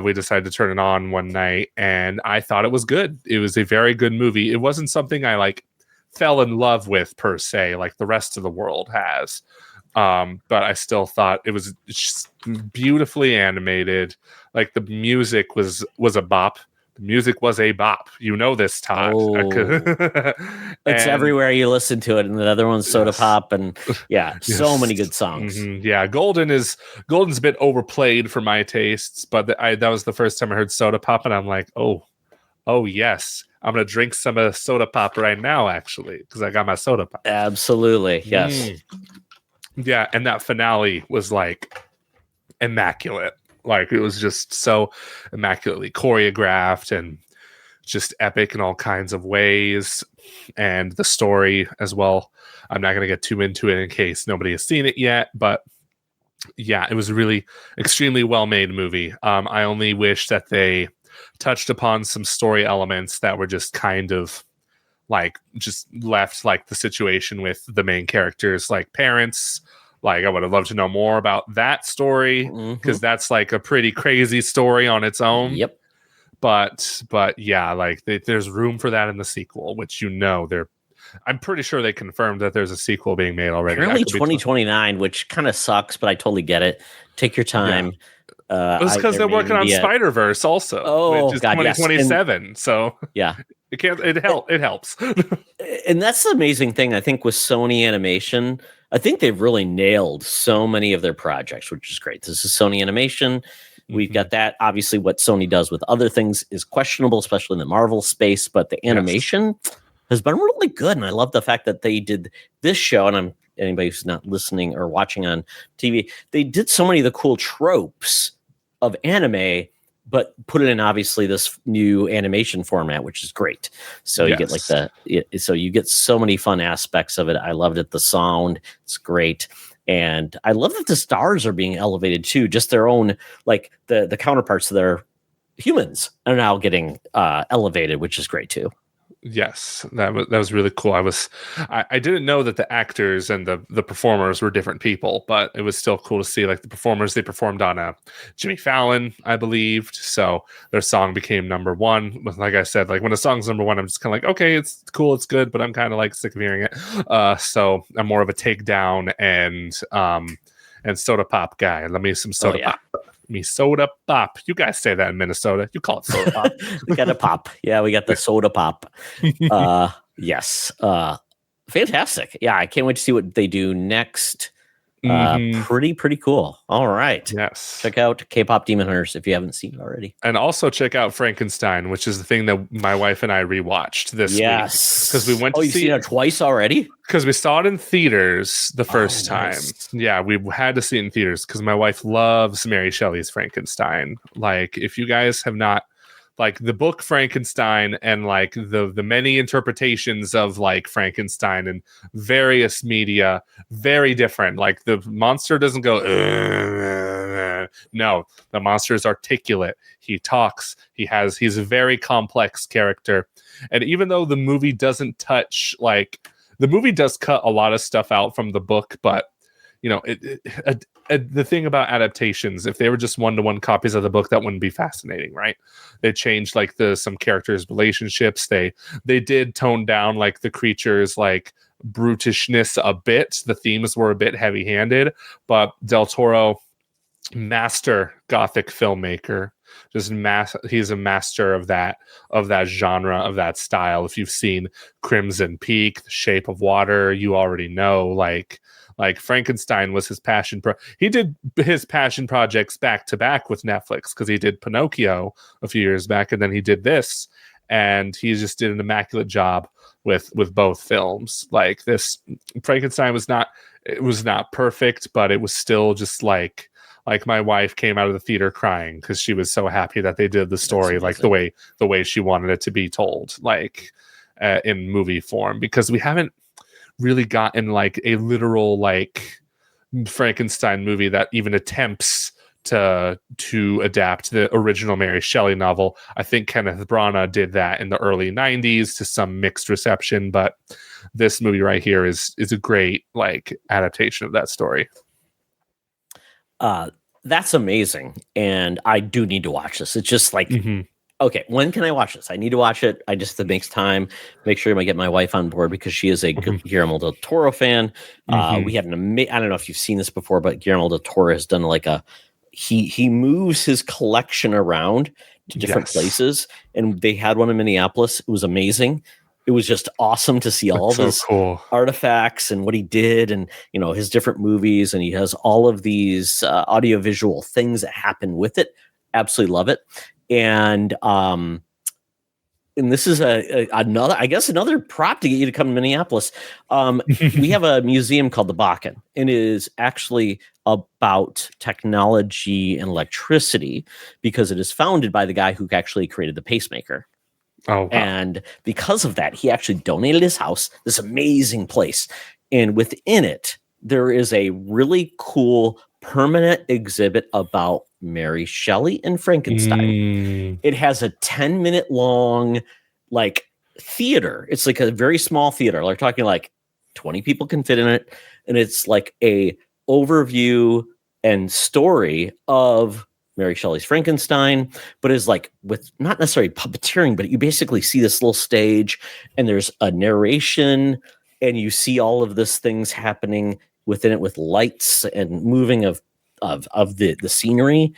[SPEAKER 2] We decided to turn it on one night, and I thought it was good. It was a very good movie. It wasn't something I fell in love with per se, like the rest of the world has. But I still thought it was just beautifully animated. Like the music was a bop. The music was a bop. You know this, Todd.
[SPEAKER 1] Oh. It's everywhere you listen to it, and the other one's Soda Pop, and so many good songs.
[SPEAKER 2] Yeah, Golden's a bit overplayed for my tastes, but that was the first time I heard Soda Pop, and I'm like, oh yes, I'm gonna drink some of Soda Pop right now, actually, because I got my Soda Pop.
[SPEAKER 1] Absolutely, yes.
[SPEAKER 2] Yeah, and that finale was like immaculate. Like it was just so immaculately choreographed and just epic in all kinds of ways. And the story as well. I'm not going to get too into it in case nobody has seen it yet, but yeah, it was a really extremely well-made movie. I only wish that they touched upon some story elements that were just kind of like just left like the situation with the main characters, like parents. Like I would have loved to know more about that story because that's like a pretty crazy story on its own.
[SPEAKER 1] Yep.
[SPEAKER 2] But yeah, like there's room for that in the sequel, which I'm pretty sure they confirmed that there's a sequel being made already.
[SPEAKER 1] Apparently 2029, which kind of sucks, but I totally get it. Take your time.
[SPEAKER 2] Yeah. It's because they're working on Spider-Verse also, which is 2027. Yes. So
[SPEAKER 1] yeah,
[SPEAKER 2] it helps.
[SPEAKER 1] And that's the amazing thing, I think, with Sony Animation. I think they've really nailed so many of their projects, which is great. This is Sony Animation. We've got that. Obviously, what Sony does with other things is questionable, especially in the Marvel space. But the animation has been really good. And I love the fact that they did this show. And anybody who's not listening or watching on TV, they did so many of the cool tropes of anime, but put it in obviously this new animation format, which is great. So you get like so you get so many fun aspects of it. I loved it. The sound, it's great. And I love that the stars are being elevated too. Just their own, like the counterparts of their humans are now getting elevated, which is great too.
[SPEAKER 2] Yes, that was really cool. I didn't know that the actors and the performers were different people, but it was still cool to see like the performers. They performed on Jimmy Fallon, I believed. So their song became number one. Like I said, like when a song's number one, I'm just kind of like, okay, it's cool, it's good, but I'm kind of like sick of hearing it. So I'm more of a takedown and soda pop guy. Let me some soda pop. Me soda pop. You guys say that in Minnesota. You call it soda pop.
[SPEAKER 1] We got a pop. Yeah, we got the soda pop. Yes. Fantastic. Yeah, I can't wait to see what they do next. Pretty cool. All right.
[SPEAKER 2] Yes.
[SPEAKER 1] Check out K-pop Demon Hunters if you haven't seen it already.
[SPEAKER 2] And also check out Frankenstein, which is the thing that my wife and I rewatched this week.
[SPEAKER 1] Because
[SPEAKER 2] we went to
[SPEAKER 1] see it twice already?
[SPEAKER 2] Because we saw it in theaters the first time. Yeah, we had to see it in theaters because my wife loves Mary Shelley's Frankenstein. Like, if you guys have not, like the book Frankenstein and like the many interpretations of like Frankenstein and various media, very different. Like the monster doesn't go, no, the monster is articulate. He talks. He's a very complex character. And even though the movie doesn't touch, like the movie does cut a lot of stuff out from the book, but you know, the thing about adaptations, if they were just one-to-one copies of the book, that wouldn't be fascinating, right? They changed like some characters' relationships. They did tone down like the creatures' like brutishness a bit. The themes were a bit heavy-handed, but Del Toro, master Gothic filmmaker, he's a master of that genre, of that style. If you've seen Crimson Peak, The Shape of Water, you already know like Frankenstein was his passion. He did his passion projects back to back with Netflix because he did Pinocchio a few years back, and then he did this, and he just did an immaculate job with both films. Like this, Frankenstein was not perfect, but it was still just like my wife came out of the theater crying because she was so happy that they did the story like the way she wanted it to be told, like in movie form, because we haven't really gotten like a literal like Frankenstein movie that even attempts to adapt the original Mary Shelley novel. I think Kenneth Branagh did that in the early 90s to some mixed reception, but this movie right here is a great like adaptation of that story.
[SPEAKER 1] That's amazing, and I do need to watch this. It's just like Okay, when can I watch this? I need to watch it. It makes time. Make sure I get my wife on board because she is a Guillermo del Toro fan. We had I don't know if you've seen this before, but Guillermo del Toro has done like he moves his collection around to different places, and they had one in Minneapolis. It was amazing. It was just awesome to see all of his artifacts and what he did, and his different movies, and he has all of these audiovisual things that happen with it. Absolutely love it. And this is another prop to get you to come to Minneapolis. We have a museum called the Bakken, and it is actually about technology and electricity because it is founded by the guy who actually created the pacemaker.
[SPEAKER 2] Oh, wow.
[SPEAKER 1] And because of that, he actually donated his house, this amazing place. And within it, there is a really cool permanent exhibit about Mary Shelley and Frankenstein. It has a 10-minute long theater. It's like a very small theater. We're talking like 20 people can fit in it. And it's like a overview and story of Mary Shelley's Frankenstein, but is like with not necessarily puppeteering, but you basically see this little stage and there's a narration and you see all of this things happening within it with lights and moving of the scenery.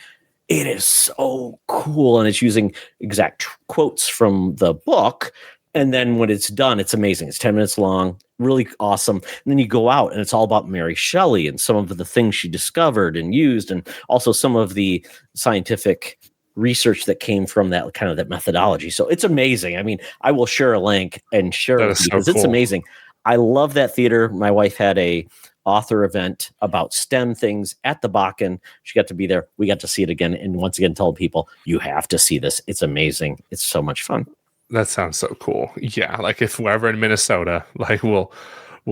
[SPEAKER 1] It is so cool. And it's using exact quotes from the book. And then when it's done, it's amazing. It's 10 minutes long, really awesome. And then you go out and it's all about Mary Shelley and some of the things she discovered and used, and also some of the scientific research that came from that kind of that methodology. So it's amazing. I mean, I will share a link and share it because it's amazing. I love that theater. My wife had a author event about STEM things at the Bakken. She got to be there. We got to see it again. And once again, told people, you have to see this. It's amazing. It's so much fun.
[SPEAKER 2] That sounds so cool. Yeah, like if we're ever in Minnesota, like we'll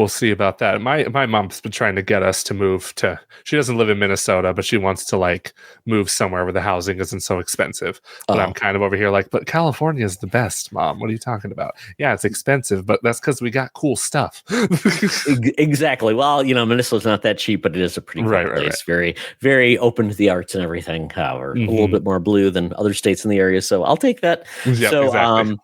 [SPEAKER 2] see about that. My mom's been trying to get us to move to. She doesn't live in Minnesota, but she wants to move somewhere where the housing isn't so expensive. But I'm kind of over here but California is the best, Mom. What are you talking about? Yeah, it's expensive, but that's because we got cool stuff.
[SPEAKER 1] Exactly. Well, Minnesota's not that cheap, but it is a pretty cool place. Right. Very, very open to the arts and everything. However, a little bit more blue than other states in the area. So I'll take that.
[SPEAKER 2] Yep, so, exactly.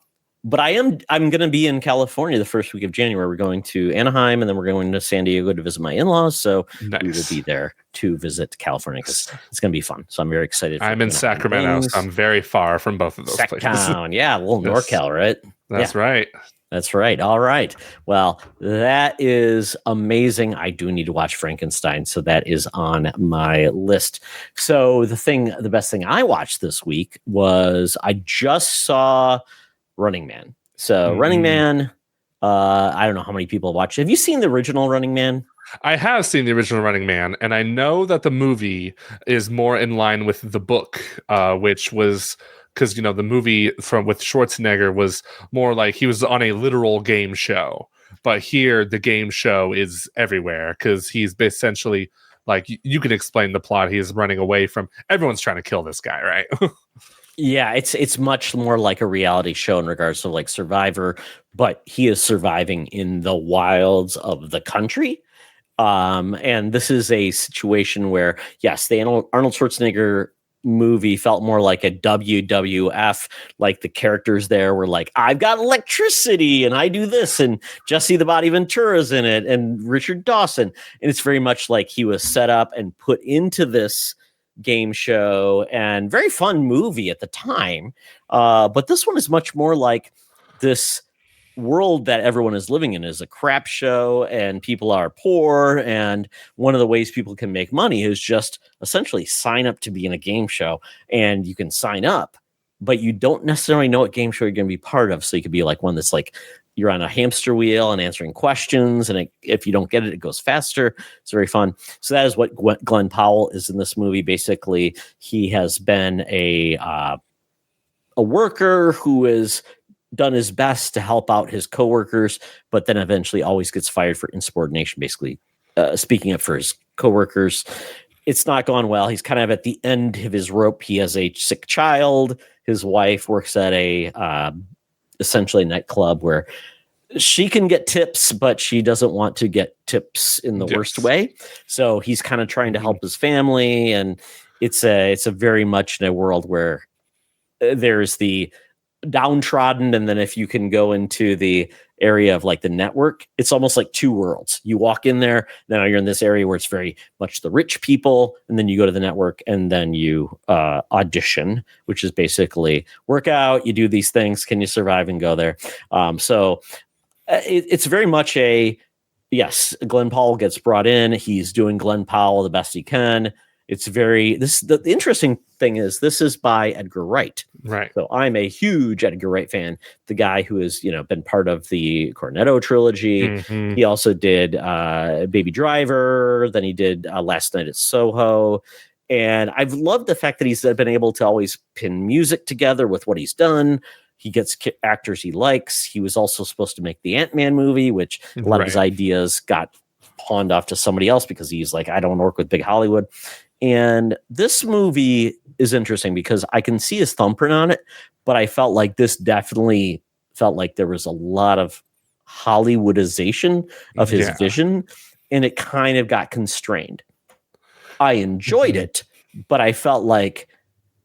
[SPEAKER 1] But I'm going to be in California the first week of January. We're going to Anaheim, and then we're going to San Diego to visit my in-laws. So we will be there to visit California because it's going to be fun. So I'm very excited.
[SPEAKER 2] I'm in Sacramento, so I'm very far from both of those places.
[SPEAKER 1] Yeah, a little NorCal, right?
[SPEAKER 2] That's right.
[SPEAKER 1] That's right. All right. Well, that is amazing. I do need to watch Frankenstein, so that is on my list. So the best thing I watched this week was I just saw Running Man. So Running Man, I don't know how many people watch. Have you seen the original Running Man?
[SPEAKER 2] I have seen the original Running Man, and I know that the movie is more in line with the book, which was because the movie with Schwarzenegger was more like he was on a literal game show, but here the game show is everywhere because he's essentially you can explain the plot. He is running away from everyone's trying to kill this guy, right?
[SPEAKER 1] Yeah, it's much more like a reality show in regards to Survivor, but he is surviving in the wilds of the country. And this is a situation where, yes, the Arnold Schwarzenegger movie felt more like a WWF, like the characters there were like, I've got electricity and I do this, and Jesse the Body Ventura's in it and Richard Dawson. And it's very much like he was set up and put into this game show and very fun movie at the time. But this one is much more like this world that everyone is living in is a crap show and people are poor. And one of the ways people can make money is just essentially sign up to be in a game show, and you can sign up, but you don't necessarily know what game show you're going to be part of. So you could be like one that's like, you're on a hamster wheel and answering questions, and if you don't get it, it goes faster. It's very fun. So that is what Glenn Powell is in this movie. Basically, he has been a worker who has done his best to help out his coworkers, but then eventually always gets fired for insubordination, basically speaking up for his coworkers. It's not gone well. He's kind of at the end of his rope. He has a sick child. His wife works at essentially a nightclub where she can get tips, but she doesn't want to get tips in the worst way. So he's kind of trying to help his family. And it's a very much in a world where there's the downtrodden, and then if you can go into the area of like the network, it's almost like two worlds. You walk in there, now you're in this area where it's very much the rich people, and then you go to the network, and then you audition, which is basically work out, you do these things, can you survive and go there. So it's very much yes, Glenn Powell gets brought in, he's doing Glenn Powell the best he can. It's the interesting thing is this is by Edgar Wright.
[SPEAKER 2] Right.
[SPEAKER 1] So I'm a huge Edgar Wright fan. The guy who has, been part of the Cornetto trilogy.
[SPEAKER 2] Mm-hmm.
[SPEAKER 1] He also did Baby Driver. Then he did Last Night at Soho. And I've loved the fact that he's been able to always pin music together with what he's done. He gets actors he likes. He was also supposed to make the Ant-Man movie, which a lot of his ideas got pawned off to somebody else because he's like, I don't work with big Hollywood. And this movie is interesting because I can see his thumbprint on it, but I felt like this definitely felt like there was a lot of Hollywoodization of his vision, and it kind of got constrained. I enjoyed it, but I felt like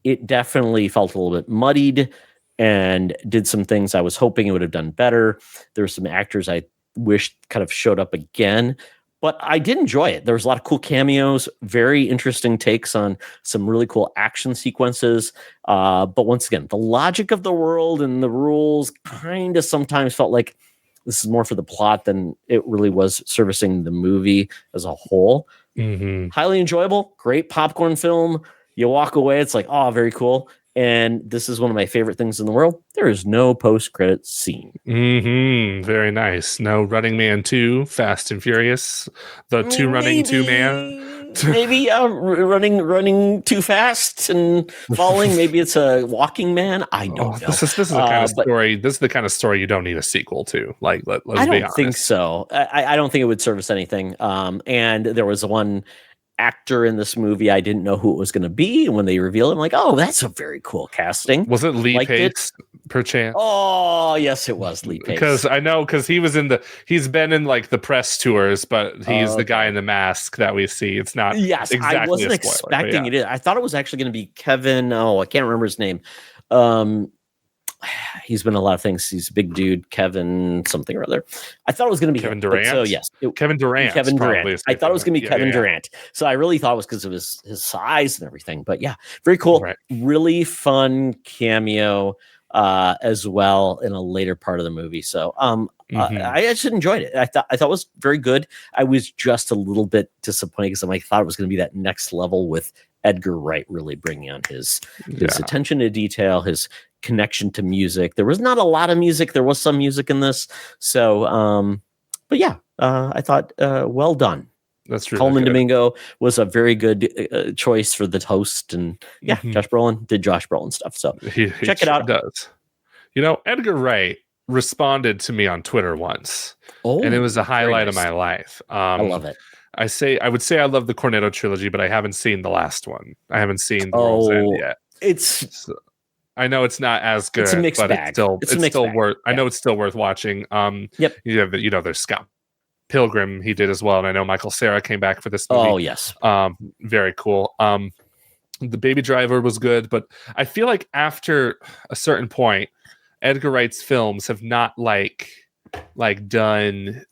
[SPEAKER 1] it definitely felt a little bit muddied and did some things I was hoping it would have done better. There were some actors I wished kind of showed up again. But I did enjoy it. There was a lot of cool cameos, very interesting takes on some really cool action sequences. But once again, the logic of the world and the rules kind of sometimes felt like this is more for the plot than it really was servicing the movie as a whole.
[SPEAKER 2] Mm-hmm.
[SPEAKER 1] Highly enjoyable, great popcorn film. You walk away, it's like, oh, very cool. And this is one of my favorite things in the world. There is no post-credits scene.
[SPEAKER 2] Mm-hmm. Very nice. No Running Man 2, Fast and Furious, the two running two man.
[SPEAKER 1] Maybe running too fast and falling. Maybe it's a walking man. I don't know.
[SPEAKER 2] This is the kind of story. This is the kind of story you don't need a sequel to. Like, let's be honest.
[SPEAKER 1] I don't think so. I don't think it would service anything. And there was one actor in this movie I didn't know who it was going to be, and when they revealed it, I'm like, oh, that's a very cool casting.
[SPEAKER 2] Was it Lee Pace perchance?
[SPEAKER 1] Oh yes, it was Lee Pace,
[SPEAKER 2] because he's been in like the press tours, but he's the guy in the mask that we see. It's not exactly
[SPEAKER 1] I wasn't
[SPEAKER 2] a spoiler,
[SPEAKER 1] expecting it. I thought it was actually going to be Kevin. I can't remember his name. He's been in a lot of things. He's a big dude, Kevin something or other. I thought it was going to be
[SPEAKER 2] Kevin Durant.
[SPEAKER 1] So yes,
[SPEAKER 2] Kevin Durant.
[SPEAKER 1] Kevin Durant. I thought it was going to be Kevin Durant. So I really thought it was because of his size and everything. But yeah, very cool. Right. Really fun cameo as well in a later part of the movie. So I just enjoyed it. I thought it was very good. I was just a little bit disappointed because I thought it was going to be that next level with Edgar Wright really bringing on his attention to detail, his connection to music. There was not a lot of music. There was some music in this. So, but yeah, I thought well done.
[SPEAKER 2] That's true.
[SPEAKER 1] Coleman Domingo was a very good choice for the host, and Josh Brolin did Josh Brolin stuff. So check it out.
[SPEAKER 2] Does. Edgar Wright responded to me on Twitter once, and it was a highlight of my life.
[SPEAKER 1] I love it.
[SPEAKER 2] I would say I love the Cornetto trilogy, but I haven't seen the last one. I haven't seen The World's End yet. I know it's not as good.
[SPEAKER 1] It's a mixed bag.
[SPEAKER 2] It's still worth. I know it's still worth watching. There's Scott Pilgrim he did as well, and I know Michael Cera came back for this movie.
[SPEAKER 1] Oh yes,
[SPEAKER 2] very cool. The Baby Driver was good, but I feel like after a certain point, Edgar Wright's films have not done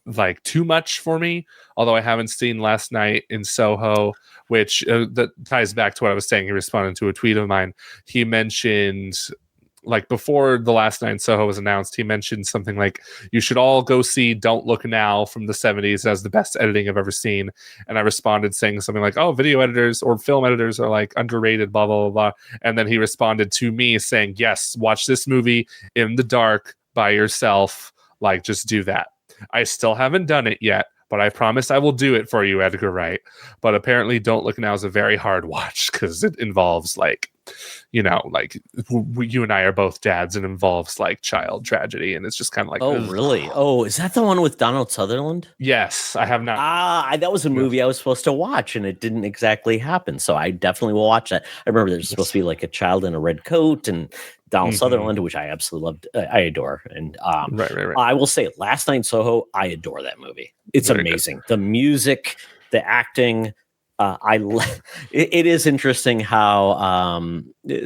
[SPEAKER 2] too much for me. Although I haven't seen Last Night in Soho, which that ties back to what I was saying. He responded to a tweet of mine. He mentioned before the Last Night in Soho was announced, he mentioned something like, you should all go see Don't Look Now from the 70s as the best editing I've ever seen. And I responded saying something like, oh, video editors or film editors are underrated, blah, blah, blah, blah. And then he responded to me saying, yes, watch this movie in the dark by yourself. Just do that. I still haven't done it yet, but I promise I will do it for you, Edgar Wright. But apparently Don't Look Now is a very hard watch because it involves you and I are both dads, and involves child tragedy, and it's just kind of
[SPEAKER 1] oh
[SPEAKER 2] ugh.
[SPEAKER 1] Really? Oh, is that the one with Donald Sutherland?
[SPEAKER 2] Yes, I have not.
[SPEAKER 1] That was a movie I was supposed to watch, and it didn't exactly happen. So I definitely will watch that. I remember there's supposed to be a child in a red coat and Donald Sutherland, which I absolutely loved. I adore. And
[SPEAKER 2] right.
[SPEAKER 1] I will say, Last Night in Soho, I adore that movie. It's very amazing. Good. The music, the acting, It is interesting how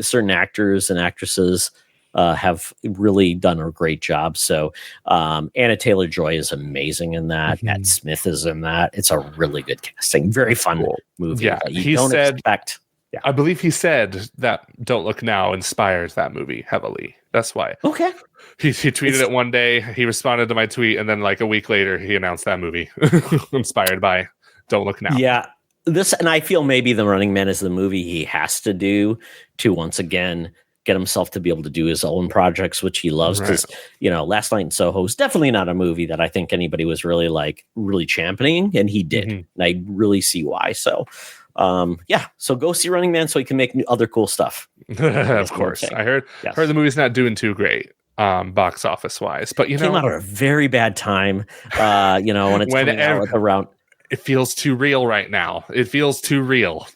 [SPEAKER 1] certain actors and actresses have really done a great job. So Anna Taylor-Joy is amazing in that. Matt Smith is in that. It's a really good casting. Very fun movie.
[SPEAKER 2] Yeah,
[SPEAKER 1] that you don't expect. Yeah.
[SPEAKER 2] I believe he said that Don't Look Now inspires that movie heavily. That's why.
[SPEAKER 1] Okay.
[SPEAKER 2] He tweeted it one day. He responded to my tweet, and then like a week later, he announced that movie inspired by Don't Look Now.
[SPEAKER 1] Yeah. And I feel maybe The Running Man is the movie he has to do to once again get himself to be able to do his own projects, which he loves. Because Last Night in Soho is definitely not a movie that I think anybody was really championing, and he did. And I really see why. So so go see Running Man so he can make other cool stuff.
[SPEAKER 2] Of course. I heard the movie's not doing too great box office wise, but
[SPEAKER 1] came out at a very bad time. When it's coming out around.
[SPEAKER 2] It feels too real right now. It feels too real.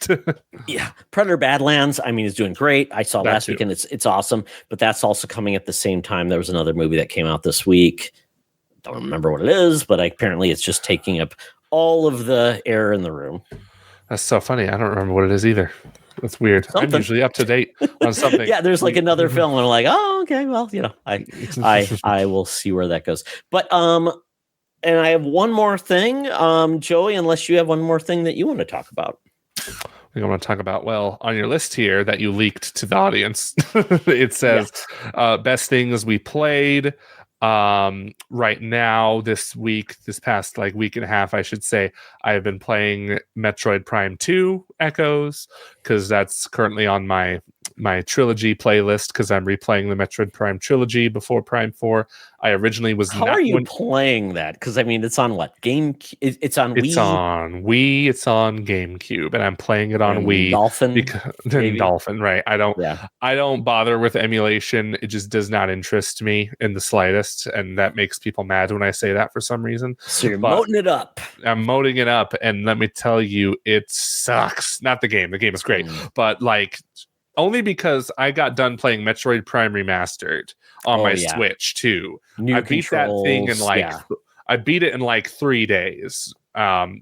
[SPEAKER 1] Yeah. Predator Badlands, I mean, is doing great. I saw last weekend. It's awesome. But that's also coming at the same time. There was another movie that came out this week. Don't remember what it is, but apparently it's just taking up all of the air in the room.
[SPEAKER 2] That's so funny. I don't remember what it is either. That's weird. I'm usually up to date on something.
[SPEAKER 1] Yeah, there's like another film, and I'm like, oh, okay, well, I will see where that goes. But and I have one more thing, Joey, unless you have one more thing that you want to talk about.
[SPEAKER 2] I think I want to talk about, on your list here that you leaked to the audience, it says best things we played right now this past week and a half, I should say. I have been playing Metroid Prime 2 Echoes because that's currently on my trilogy playlist because I'm replaying the Metroid Prime trilogy before Prime 4. I originally was.
[SPEAKER 1] How are you playing that? Because I mean, it's on what game? It's on Wii.
[SPEAKER 2] It's on Wii. It's on GameCube, and I'm playing it on Wii. Dolphin, right? I don't bother with emulation. It just does not interest me in the slightest, and that makes people mad when I say that for some reason.
[SPEAKER 1] So you're moding it up.
[SPEAKER 2] I'm moding it up, and let me tell you, it sucks. Not the game. The game is great, but only because I got done playing Metroid Prime Remastered on my Switch too. I beat that thing in I beat it in 3 days.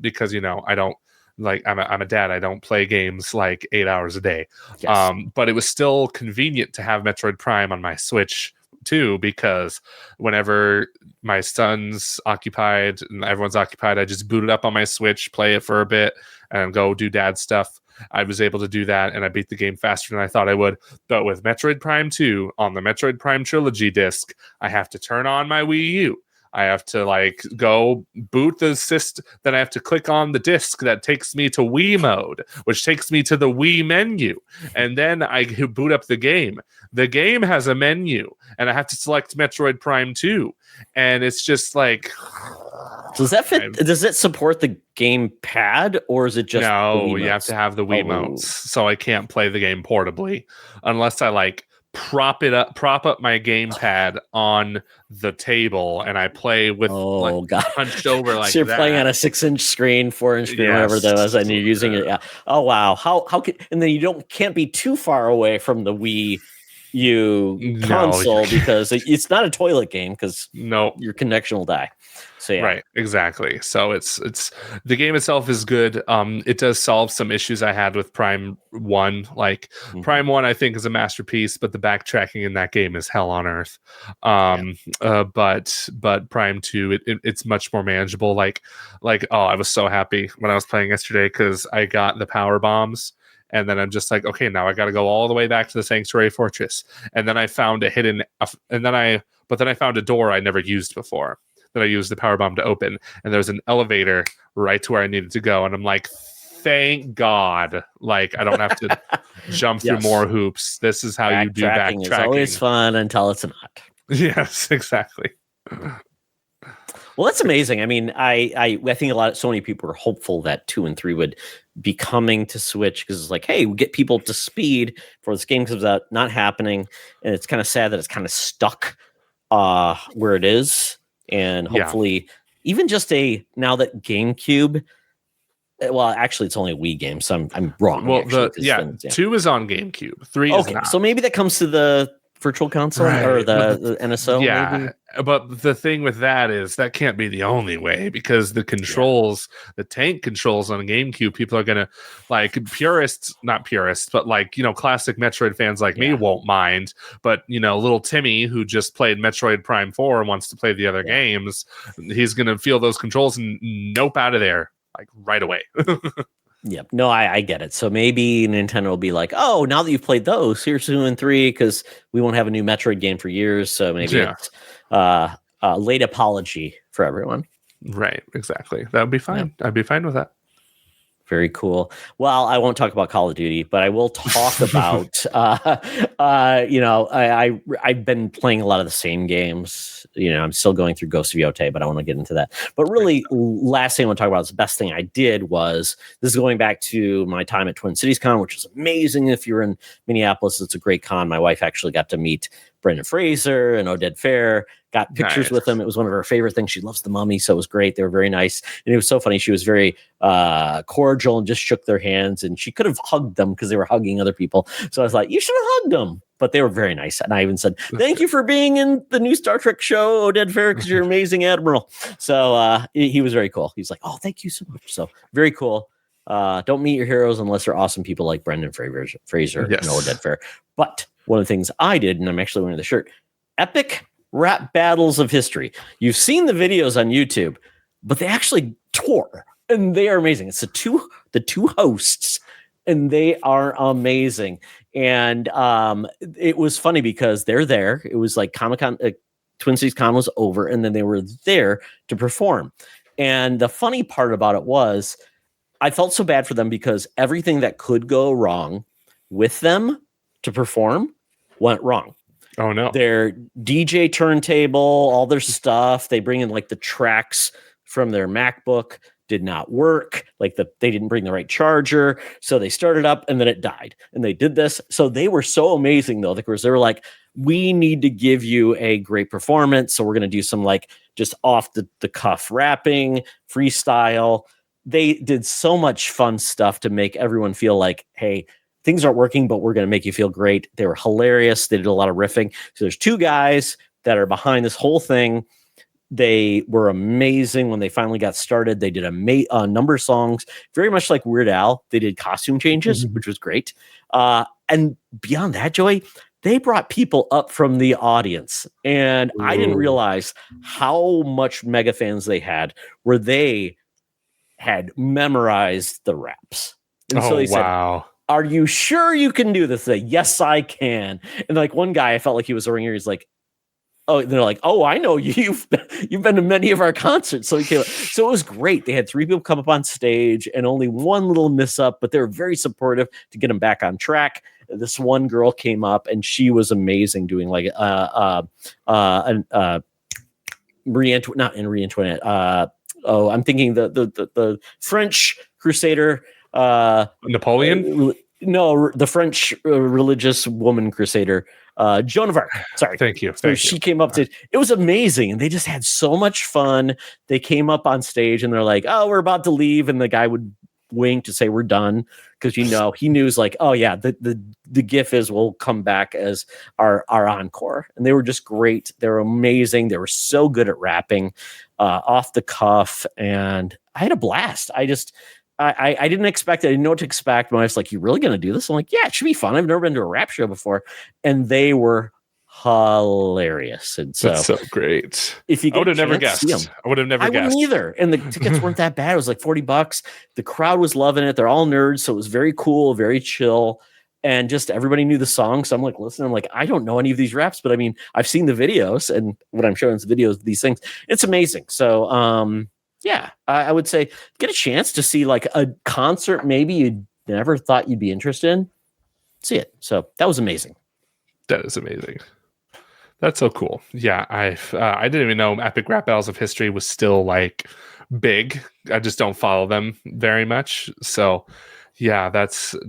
[SPEAKER 2] Because I don't I'm a dad. I don't play games 8 hours a day. Yes. But it was still convenient to have Metroid Prime on my Switch too, because whenever my son's occupied and everyone's occupied, I just boot it up on my Switch, play it for a bit, and go do dad stuff. I was able to do that, and I beat the game faster than I thought I would. But with Metroid Prime 2 on the Metroid Prime Trilogy disc, I have to turn on my Wii U. I have to go boot the system. Then I have to click on the disc that takes me to Wii mode, which takes me to the Wii menu. And then I boot up the game. The game has a menu, and I have to select Metroid Prime 2. And it's just
[SPEAKER 1] does that fit? Does it support the game pad, or is it just
[SPEAKER 2] no? You have to have the Wii modes, so I can't play the game portably unless I prop up my gamepad on the table, and I play with hunched over
[SPEAKER 1] so you're playing on a 6-inch screen, 4-inch screen, whatever that was, and you're using it. Yeah. Oh wow, how can, and then you can't be too far away from the Wii console because it's not a toilet game because your connection will die. So
[SPEAKER 2] right, exactly. So it's the game itself is good. It does solve some issues I had with Prime 1. Prime 1 I think is a masterpiece, but the backtracking in that game is hell on earth. But Prime 2 it's much more manageable. I was so happy when I was playing yesterday because I got the power bombs. And then I'm just okay, now I got to go all the way back to the Sanctuary Fortress. And then I found I found a door I never used before that I used the power bomb to open. And there was an elevator right to where I needed to go. And I'm thank God, I don't have to jump through more hoops. This is how you do backtracking. It's
[SPEAKER 1] always fun until it's not.
[SPEAKER 2] Yes, exactly.
[SPEAKER 1] Well, that's amazing. I mean, I think so many people were hopeful that 2 and 3 would be coming to Switch because it's hey, we get people up to speed for this game comes out. Not happening, and it's kind of sad that it's kind of stuck where it is. And hopefully, even just now that GameCube. Well, actually, it's only a Wii game, so I'm wrong.
[SPEAKER 2] Well, 2 is on GameCube. 3 is not.
[SPEAKER 1] So maybe that comes to the Virtual Console or the NSO.
[SPEAKER 2] Yeah,
[SPEAKER 1] maybe?
[SPEAKER 2] but the thing with that is that can't be the only way, because the controls, the tank controls on GameCube, people are gonna like not purists, but like, you know, classic Metroid fans like me won't mind. But, you know, little Timmy who just played Metroid Prime 4 and wants to play the other games, he's gonna feel those controls and nope out of there like right away.
[SPEAKER 1] Yep. No, I get it. So maybe Nintendo will be like, oh, now that you've played those, here's 2 and 3, because we won't have a new Metroid game for years. So maybe it's late apology for everyone.
[SPEAKER 2] Right. Exactly. That would be fine. I'd be fine with that.
[SPEAKER 1] Very cool. Well, I won't talk about Call of Duty, but I will talk about, you know, I've been playing a lot of the same games. You know, I'm still going through Ghost of Yotei, but I want to get into that. But really, last thing I want to talk about is the best thing I did was, this is going back to my time at Twin Cities Con, which is amazing. If you're in Minneapolis, it's a great con. My wife actually got to meet Brendan Fraser and Oded Fair, got pictures with them. It was one of her favorite things. She loves the Mummy, so it was great. They were very nice. And it was so funny. She was very cordial and just shook their hands, and she could have hugged them because they were hugging other people. So I was like, you should have hugged them. But they were very nice. And I even said, thank you for being in the new Star Trek show, Oded Fair, because you're an amazing admiral. So he was very cool. He's like, oh, thank you so much. So very cool. Don't meet your heroes unless they're awesome people like Brendan Fraser and Oded Fair. But one of the things I did, and I'm actually wearing the shirt, epic rap battles of history. You've seen the videos on YouTube, but they actually tour, and they are amazing. It's the two hosts, and they are amazing. And it was funny because they're there. It was like Comic-Con, Twin Cities Con was over, and then they were there to perform. And the funny part about it was, I felt so bad for them because everything that could go wrong with them to perform went wrong.
[SPEAKER 2] Oh no.
[SPEAKER 1] Their DJ turntable, all their stuff, they bring in like the tracks from their MacBook, did not work. Like they didn't bring the right charger. So they started up and then it died. And they did this. So they were so amazing though, because they were like, we need to give you a great performance. So we're going to do some like just off the cuff rapping, freestyle. They did so much fun stuff to make everyone feel like, hey, things aren't working, but we're going to make you feel great. They were hilarious. They did a lot of riffing. So there's 2 guys that are behind this whole thing. They were amazing when they finally got started. They did a number of songs, very much like Weird Al. They did costume changes, which was great. And beyond that, Joey, they brought people up from the audience. And I didn't realize how much mega fans they had, where they had memorized the raps. And so they said, are you sure you can do this? Yes, I can. And like one guy, I felt like he was a ringer. He's like, oh, they're like, oh, I know you've been to many of our concerts. So he came up. So it was great. They had 3 people come up on stage and only one little miss up, but they were very supportive to get him back on track. This one girl came up and she was amazing, doing like Marie Antoinette. I'm thinking the French Crusader.
[SPEAKER 2] Napoleon?
[SPEAKER 1] No, the French religious woman crusader, Joan of Arc. Sorry.
[SPEAKER 2] Thank you.
[SPEAKER 1] So she came up to, it was amazing. And they just had so much fun. They came up on stage and they're like, oh, we're about to leave. And the guy would wink to say we're done. Because, you know, he knew, like, oh yeah, the gif is we'll come back as our encore. And they were just great. They were amazing. They were so good at rapping off the cuff. And I had a blast. I didn't expect it. I didn't know what to expect. My wife's like, you really going to do this? I'm like, yeah, it should be fun. I've never been to a rap show before. And they were hilarious. And so
[SPEAKER 2] that's so great.
[SPEAKER 1] If you
[SPEAKER 2] I would have never guessed. I would have never guessed. I wouldn't
[SPEAKER 1] either. And the tickets weren't that bad. It was like $40. The crowd was loving it. They're all nerds. So it was very cool, very chill. And just everybody knew the song. So I'm like, listen, I'm like, I don't know any of these raps, but I mean, I've seen the videos, and what I'm showing is the videos of these things. It's amazing. So, yeah, I would say get a chance to see like a concert maybe you never thought you'd be interested in. See it. So that was amazing.
[SPEAKER 2] That is amazing. That's so cool. Yeah, I didn't even know Epic Rap Battles of History was still like big. I just don't follow them very much. So yeah,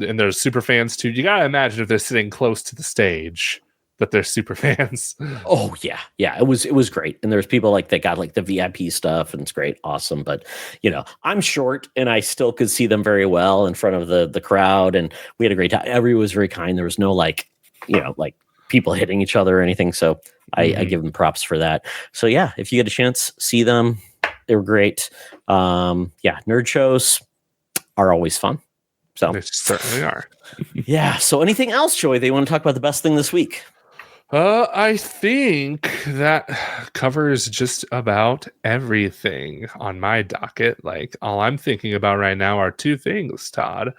[SPEAKER 2] and there's super fans too. You gotta imagine if they're sitting close to the stage that they're super fans.
[SPEAKER 1] Oh yeah. It was great. And there's people like that got like the VIP stuff, and it's great. Awesome. But you know, I'm short and I still could see them very well in front of the crowd, and we had a great time. Everyone was very kind. There was no like, you know, like people hitting each other or anything. So I give them props for that. So yeah, if you get a chance, see them. They were great. Nerd shows are always fun. So
[SPEAKER 2] They certainly are.
[SPEAKER 1] yeah. So anything else, Joey, they want to talk about the best thing this week?
[SPEAKER 2] I think that covers just about everything on my docket. Like, all I'm thinking about right now are two things, Todd.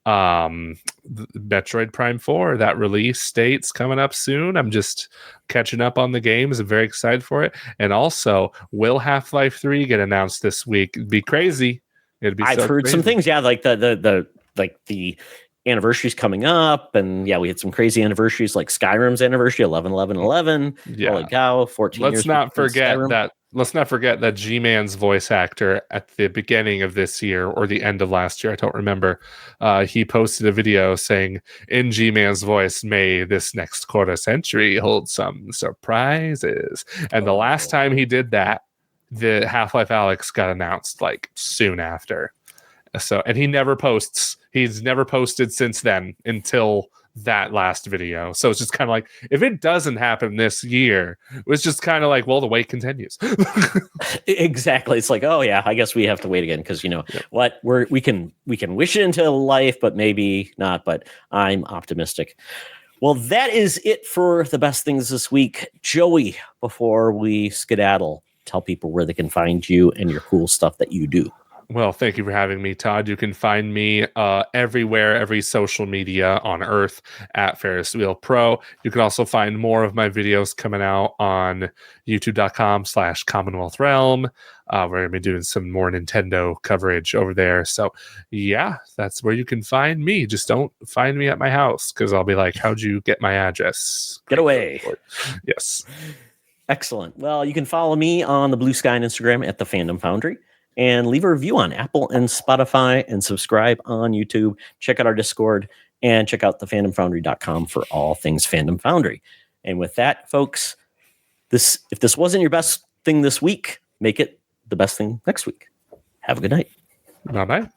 [SPEAKER 2] Metroid Prime 4, that release date's coming up soon. I'm just catching up on the games. I'm very excited for it. And also, will Half-Life 3 get announced this week? It'd be crazy.
[SPEAKER 1] I've heard some things. Yeah, like the anniversaries coming up, and yeah, we had some crazy anniversaries like Skyrim's anniversary, 11/11/11.
[SPEAKER 2] Yeah.
[SPEAKER 1] Holy cow, 14 years.
[SPEAKER 2] Let's not forget that G-Man's voice actor at the beginning of this year or the end of last year, I don't remember, he posted a video saying, in G-Man's voice, may this next quarter century hold some surprises. And the last time he did that, the Half-Life Alyx got announced like soon after. So, and he never posts. He's never posted since then until that last video. So it's just kind of like, if it doesn't happen this year, it's just kind of like, well, the wait continues.
[SPEAKER 1] Exactly. It's like, oh yeah, I guess we have to wait again because what we can wish it into life, but maybe not. But I'm optimistic. Well, that is it for the best things this week. Joey, before we skedaddle, tell people where they can find you and your cool stuff that you do.
[SPEAKER 2] Well, thank you for having me, Todd. You can find me everywhere, every social media on Earth at FerrisWheelPro. You can also find more of my videos coming out on youtube.com/Commonwealth Realm. We're going to be doing some more Nintendo coverage over there. So, yeah, that's where you can find me. Just don't find me at my house because I'll be like, how'd you get my address?
[SPEAKER 1] Get away.
[SPEAKER 2] Yes.
[SPEAKER 1] Excellent. Well, you can follow me on the BlueSky and Instagram at the Fandom Foundry. And leave a review on Apple and Spotify and subscribe on YouTube. Check out our Discord and check out thefandomfoundry.com for all things Fandom Foundry. And with that, folks, if this wasn't your best thing this week, make it the best thing next week. Have a good night.
[SPEAKER 2] Bye-bye.